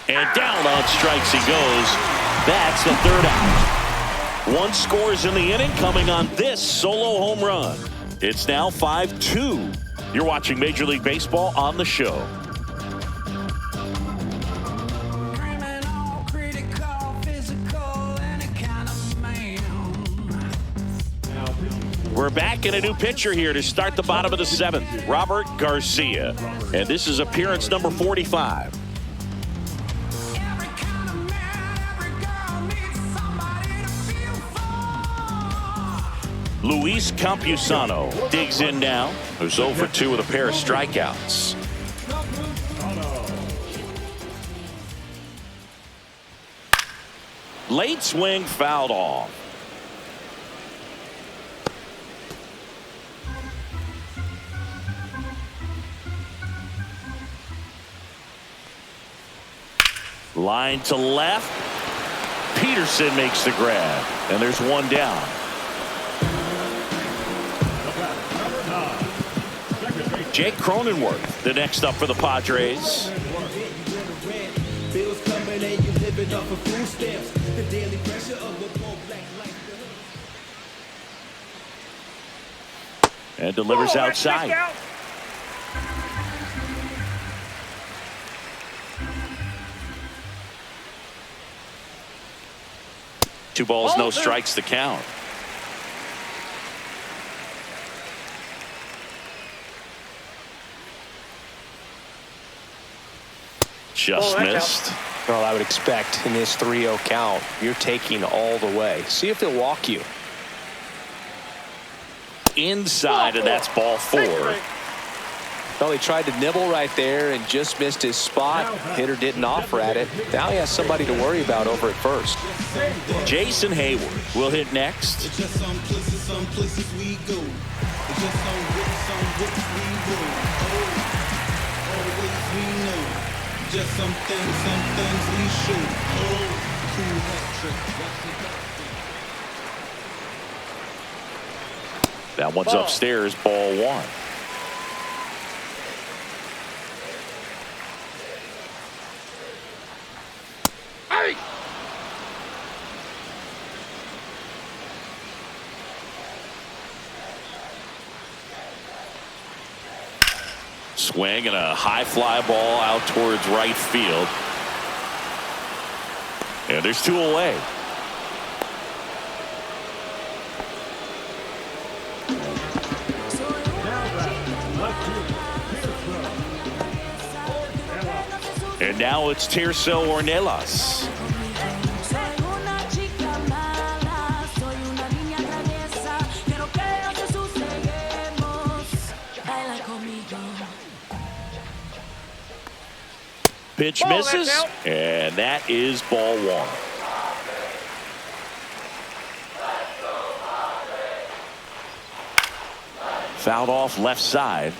And down on strikes he goes. That's the 3rd out. 1 scores in the inning, coming on this solo home run. It's now 5-2. You're watching Major League Baseball on the show. We're back in a new pitcher here to start the bottom of the 7th. Robert Garcia. And this is appearance number 45. Luis Campusano digs in now. Who's 0 for 2 with a pair of strikeouts. Late swing fouled off. Line to left. Peterson makes the grab. And there's 1 down. Jake Cronenworth, the next up for the Padres. And delivers outside. 2 balls, no strikes to count. Just missed. Well, I would expect in this 3-0 count, you're taking all the way. See if they'll walk you. Inside, and that's ball 4. Well, he tried to nibble right there and just missed his spot. Hitter didn't offer at it. Now he has somebody to worry about over at first. Jason Hayward will hit next. It's just some places we go. It's just some whips we roll. Oh, always we know. Just some things we show. Oh, cool hat trick. That one's upstairs, ball 1. Swing and a high fly ball out towards right field. And there's 2 away. And now it's Tirso Ornelas. Pitch misses, and that is ball 1. Fouled off left side.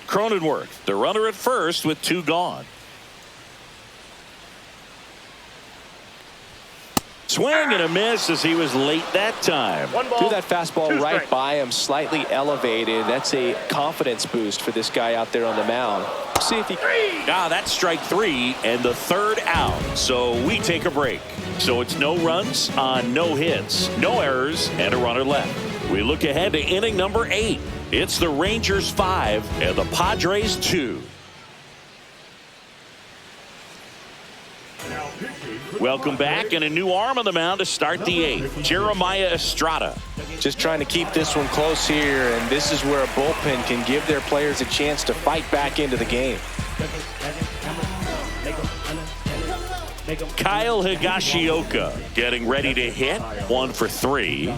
Cronenworth, the runner at first with 2 gone. Swing and a miss as he was late that time. Threw that fastball right by him, slightly elevated. That's a confidence boost for this guy out there on the mound. See if he. That's strike 3 and the 3rd out. So we take a break. So it's no runs on no hits, no errors, and a runner left. We look ahead to inning number 8. It's the Rangers 5 and the Padres 2. Welcome back, and a new arm on the mound to start the 8th. Jeremiah Estrada. Just trying to keep this one close here, and this is where a bullpen can give their players a chance to fight back into the game. Kyle Higashioka getting ready to hit. 1 for 3.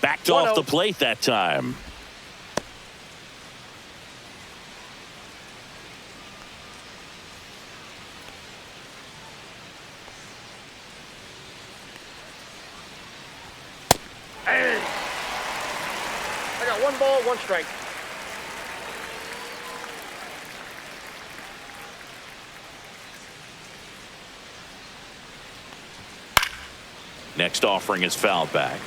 Backed off the plate that time. I got 1 ball, 1 strike. Next offering is fouled back.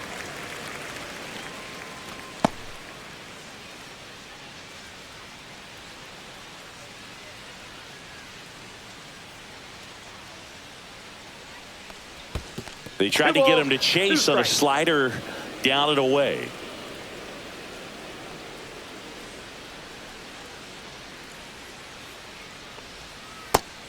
They tried to get him to chase on a slider down and away.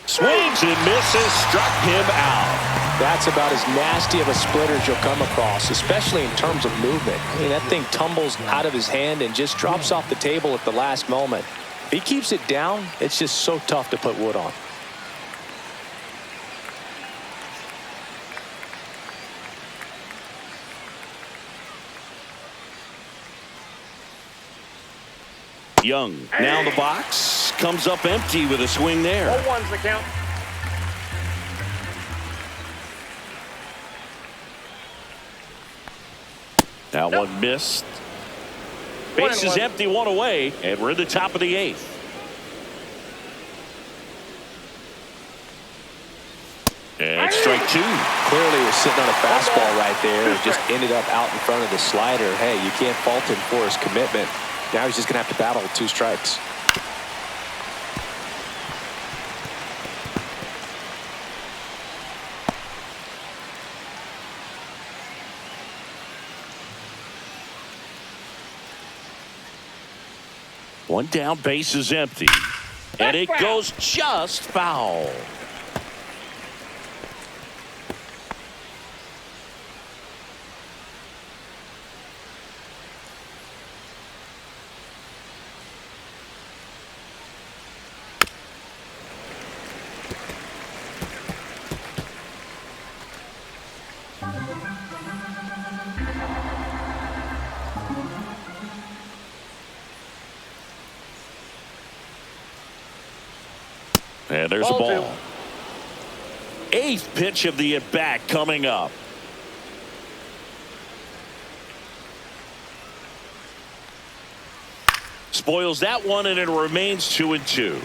Swings and misses, struck him out. That's about as nasty of a splitter as you'll come across, especially in terms of movement. I mean, that thing tumbles out of his hand and just drops off the table at the last moment. If he keeps it down, it's just so tough to put wood on. Young now in the box, comes up empty with a swing there. 0-1's the count. That one missed. Base is empty, 1 away, and we're in the top of the 8th. And strike 2. Clearly was sitting on a fastball right there. It just ended up out in front of the slider. Hey, you can't fault him for his commitment. Now he's just going to have to battle with 2 strikes. One down, base is empty. And it goes just foul. And there's a ball. Eighth pitch of the at-bat coming up. Spoils that one, and it remains 2-2.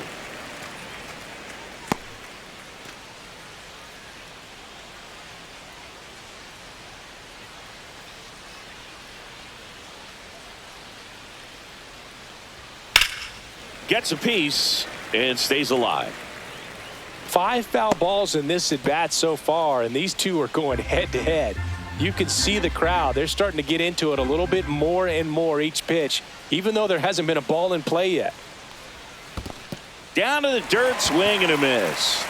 Gets a piece and stays alive. 5 foul balls in this at bat so far, and these two are going head to head. You can see the crowd. They're starting to get into it a little bit more and more each pitch, even though there hasn't been a ball in play yet. Down to the dirt, swing and a miss.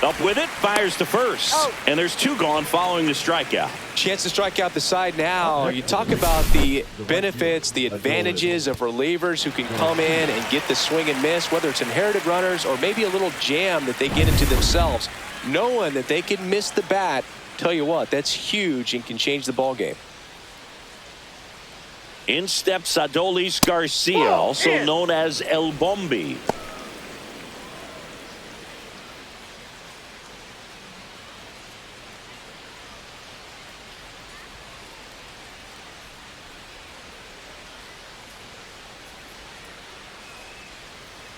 Up with it, fires to first. And there's 2 gone following the strikeout. Chance to strike out the side now. You talk about the benefits, the advantages of relievers who can come in and get the swing and miss, whether it's inherited runners or maybe a little jam that they get into themselves. Knowing that they can miss the bat, tell you what, that's huge and can change the ball game. In steps Adolis Garcia, also known as El Bombi.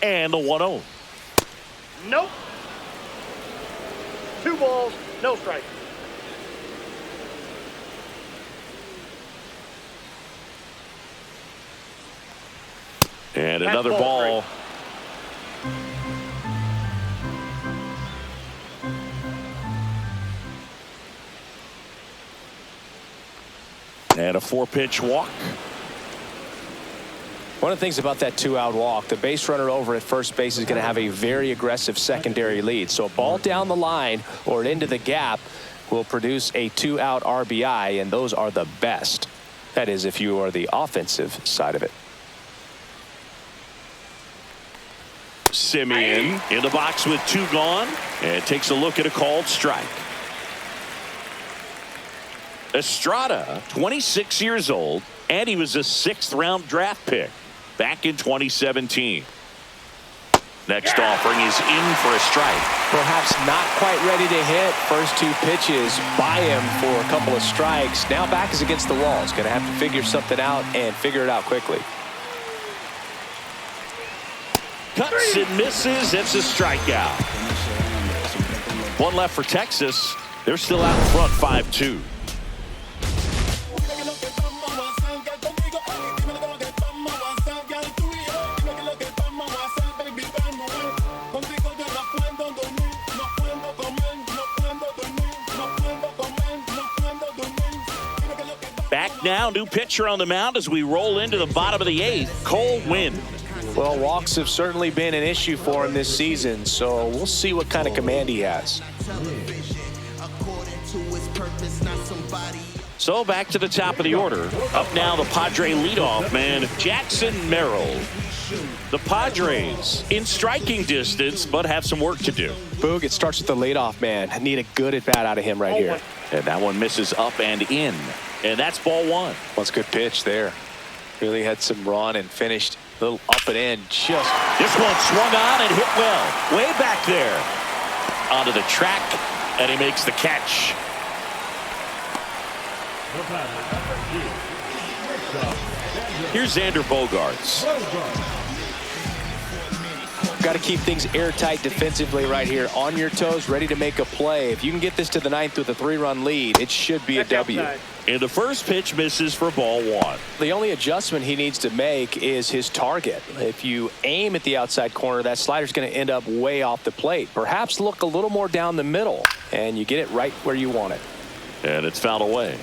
And the 1-0. Nope. 2 balls, no strike. And another ball. And a 4-pitch walk. One of the things about that 2-out walk, the base runner over at first base is going to have a very aggressive secondary lead. So a ball down the line or into the gap will produce a 2-out RBI, and those are the best. That is, if you are the offensive side of it. Simeon in the box with 2 gone, and takes a look at a called strike. Estrada, 26 years old, and he was a 6th-round draft pick back in 2017. Next offering is in for a strike. Perhaps not quite ready to hit. First 2 pitches by him for a couple of strikes. Now back is against the wall. He's going to have to figure something out and figure it out quickly. Cuts and misses. It's a strikeout. 1 left for Texas. They're still out in front 5-2. Back now, new pitcher on the mound as we roll into the bottom of the 8th. Cole Winn. Well, walks have certainly been an issue for him this season, so we'll see what kind of command he has. So back to the top of the order. Up now, the Padre leadoff man, Jackson Merrill. The Padres in striking distance, but have some work to do. Boog, it starts with the leadoff man. I need a good at bat out of him right here. And that one misses up and in. And that's ball 1. That's a good pitch there. Really had some run and finished a little up and in. Just this one swung on and hit well. Way back there. Onto the track, and he makes the catch. Here's Xander Bogaerts. Got to keep things airtight defensively right here. On your toes, ready to make a play. If you can get this to the 9th with a 3-run lead, it should be a W. And the first pitch misses for ball 1. The only adjustment he needs to make is his target. If you aim at the outside corner, that slider's going to end up way off the plate. Perhaps look a little more down the middle, and you get it right where you want it. And it's fouled away.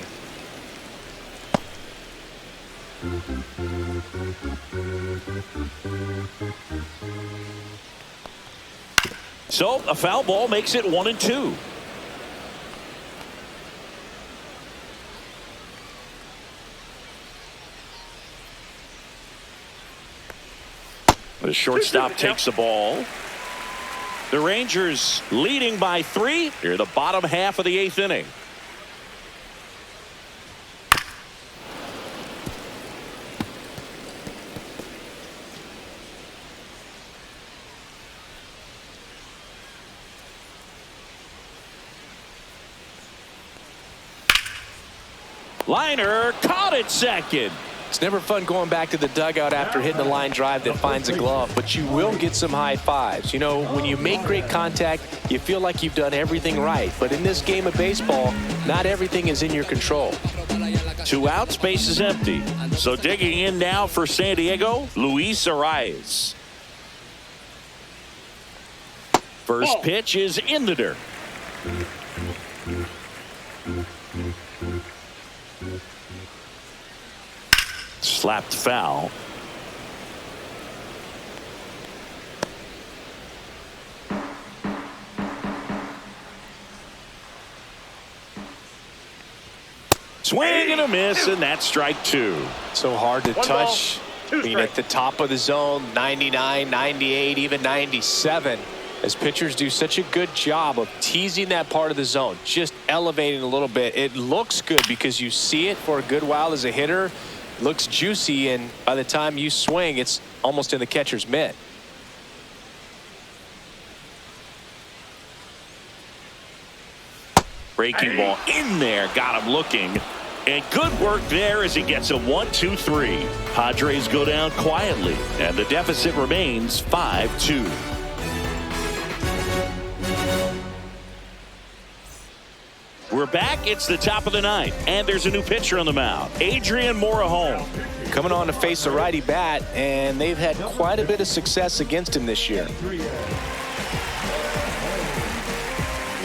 So a foul ball makes it 1-2. The shortstop takes the ball. The Rangers leading by 3 here in the bottom half of the 8th inning. Liner caught it second. It's never fun going back to the dugout after hitting a line drive that finds a glove, but you will get some high fives. You know, when you make great contact, you feel like you've done everything right. But in this game of baseball, not everything is in your control. 2 outs, base is empty. So digging in now for San Diego, Luis Arias. First pitch is in the dirt. Slapped foul. Swing and a miss, and that's strike 2. So hard to touch. I mean, at the top of the zone, 99, 98, even 97. As pitchers do such a good job of teasing that part of the zone, just elevating a little bit. It looks good because you see it for a good while as a hitter. Looks juicy, and by the time you swing, it's almost in the catcher's mitt. Breaking ball in there, got him looking. And good work there as he gets a 1-2-3. Padres go down quietly, and the deficit remains 5-2. We're back. It's the top of the 9th, and there's a new pitcher on the mound, Adrian Morejon. Coming on to face a righty bat, and they've had quite a bit of success against him this year.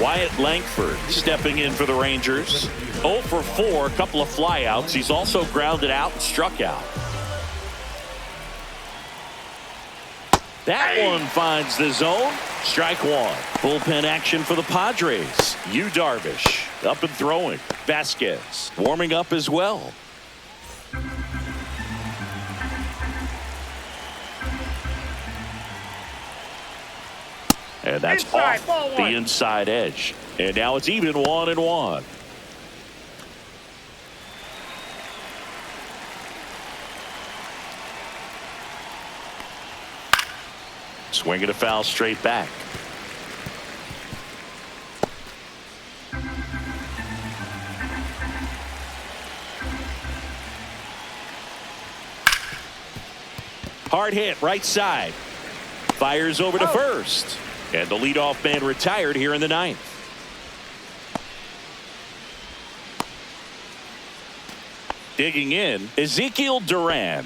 Wyatt Langford stepping in for the Rangers. 0 for 4, a couple of flyouts. He's also grounded out and struck out. That one finds the zone. Strike 1. Bullpen action for the Padres. Yu Darvish up and throwing. Vasquez warming up as well. And that's off the inside edge. And now it's even 1-1. Swinging a foul straight back. Hard hit right side. Fires over to first. And the leadoff man retired here in the 9th. Digging in, Ezekiel Duran.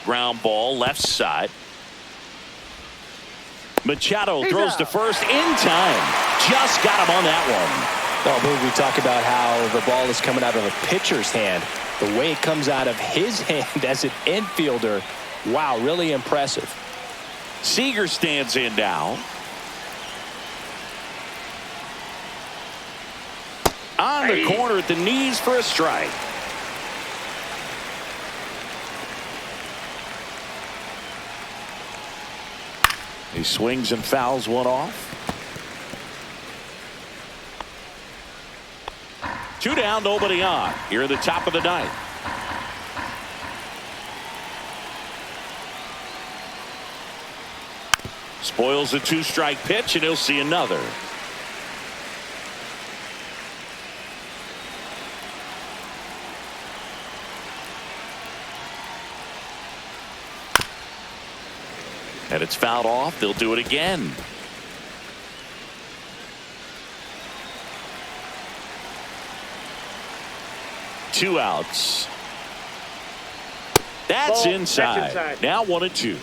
Ground ball left side. Machado throws to first in time. Just got him on that one. Oh, we talk about how the ball is coming out of a pitcher's hand. The way it comes out of his hand as an infielder. Wow, really impressive. Seager stands in now. On the corner at the knees for a strike. He swings and fouls one off. 2 down, nobody on. Here at the top of the 9th. Spoils a 2-strike pitch, and he'll see another. And it's fouled off. They'll do it again. Two outs. That's inside. Now 1-2.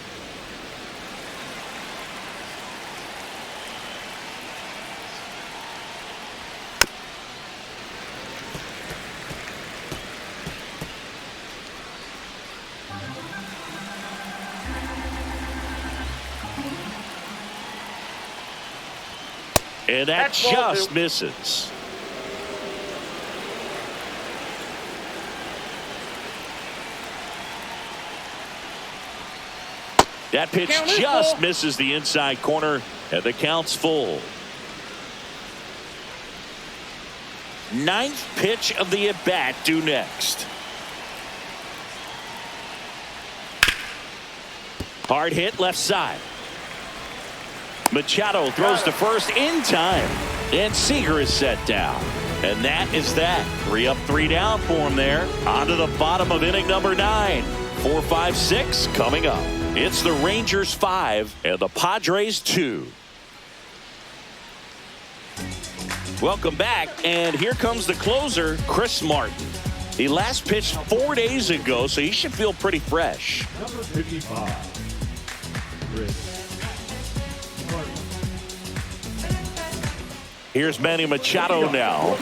And that just misses. That pitch just misses the inside corner, and the count's full. Ninth pitch of the at-bat due next. Hard hit left side. Machado throws to first in time, and Seager is set down. And that is that. 3 up, 3 down for him there. On to the bottom of inning number 9. 4, 5, 6 coming up. It's the Rangers 5 and the Padres 2. Welcome back, and here comes the closer, Chris Martin. He last pitched 4 days ago, so he should feel pretty fresh. Number 55. Here's Manny Machado now.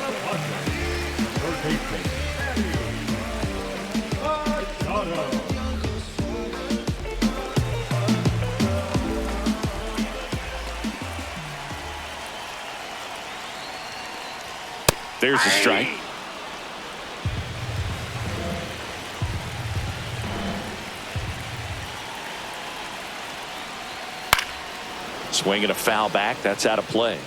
There's a strike. Swinging a foul back. That's out of play.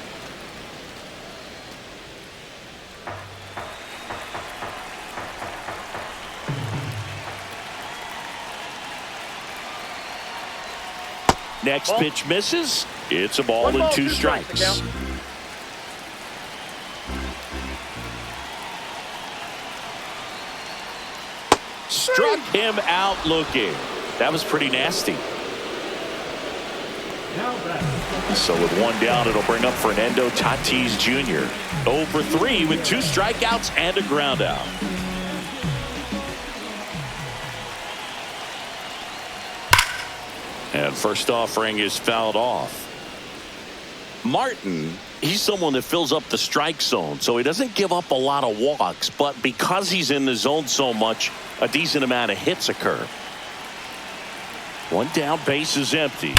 Next pitch misses. It's a ball and 2 strikes. Struck him out looking. That was pretty nasty. So with 1 down, it'll bring up Fernando Tatis Jr. 0 for 3 with 2 strikeouts and a ground out. And first offering is fouled off. Martin, he's someone that fills up the strike zone, so he doesn't give up a lot of walks, but because he's in the zone so much, a decent amount of hits occur. 1 down, base is empty.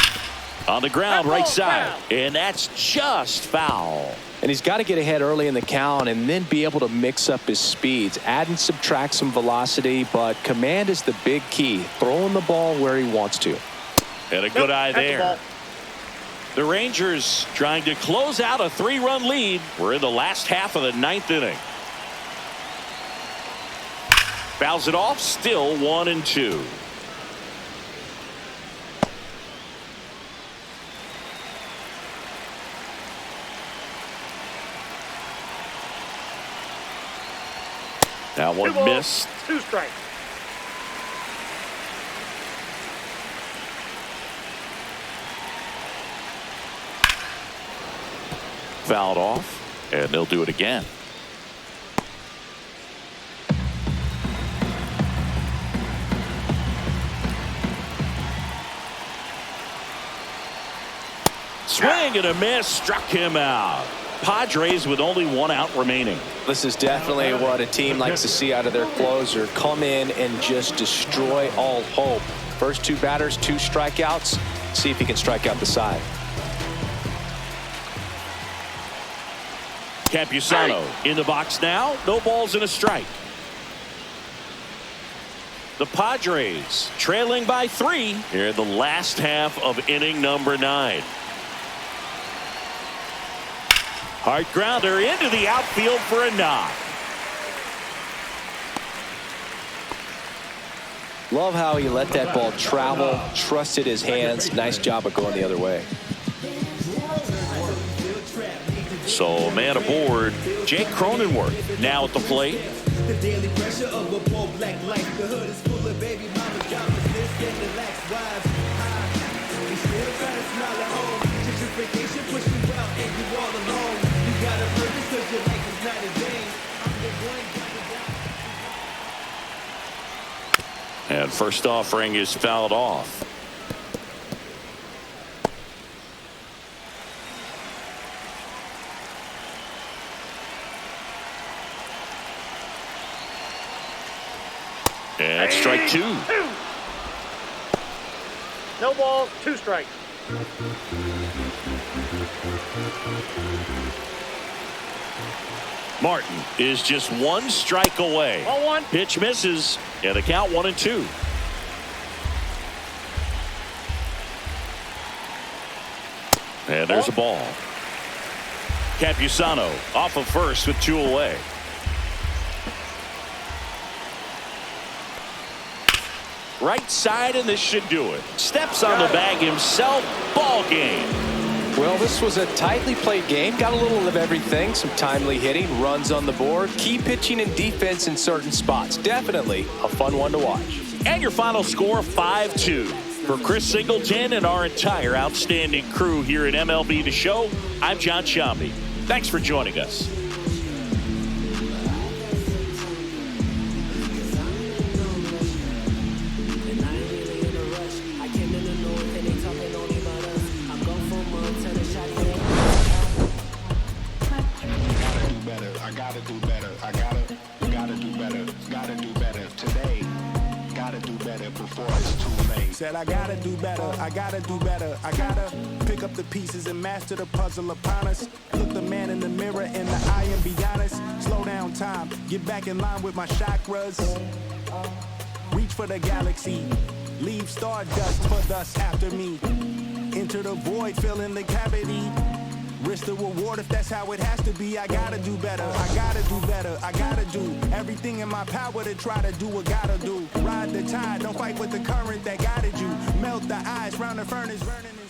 On the ground, right side, and that's just foul. And he's got to get ahead early in the count and then be able to mix up his speeds, add and subtract some velocity, but command is the big key, throwing the ball where he wants to. And a good eye there. The Rangers trying to close out a 3-run lead. We're in the last half of the 9th inning. Fouls it off, still 1-2. That one missed. 2 strikes. Fouled off, and they'll do it again. Swing and a miss, struck him out. Padres with only 1 out remaining. This is definitely what a team likes to see out of their closer. Come in and just destroy all hope. First 2 batters, 2 strikeouts. See if he can strike out the side. Campusano in the box now. No balls and a strike. The Padres trailing by 3 here in the last half of inning number 9. Hard grounder into the outfield for a knock. Love how he let that ball travel, trusted his hands. Nice job of going the other way. So man aboard, Jake Cronenworth now at the plate. The daily pressure of a poor black life. The hood is full of baby mama joblessness and relaxed wives. We still try to smile at home. Just your vacation, push you out and you all alone. You got a purpose cause your life is not in vain. I'm the one driving down. And first offering is fouled off. And strike 2. No balls, 2 strikes. Martin is just one strike away. 0-1. Pitch misses, and the count 1-2. And there's a ball. Campusano off of first with 2 away. Right side, and this should do it. Steps on the bag himself. Ball game. Well, this was a tightly played game. Got a little of everything. Some timely hitting, runs on the board, key pitching and defense in certain spots. Definitely a fun one to watch. And your final score, 5-2. For Chris Singleton and our entire outstanding crew here at MLB The Show, I'm John Shambi. Thanks for joining us. Said I gotta do better, I gotta do better, I gotta pick up the pieces and master the puzzle upon us. Look the man in the mirror in the eye and be honest. Slow down time, get back in line with my chakras. Reach for the galaxy, leave stardust for dust after me. Enter the void, fill in the cavity. Risk the reward if that's how it has to be. I gotta do better, I gotta do better, I gotta do everything in my power to try to do what gotta do. Ride the tide, don't fight with the current that guided you. Melt the ice round the furnace burning.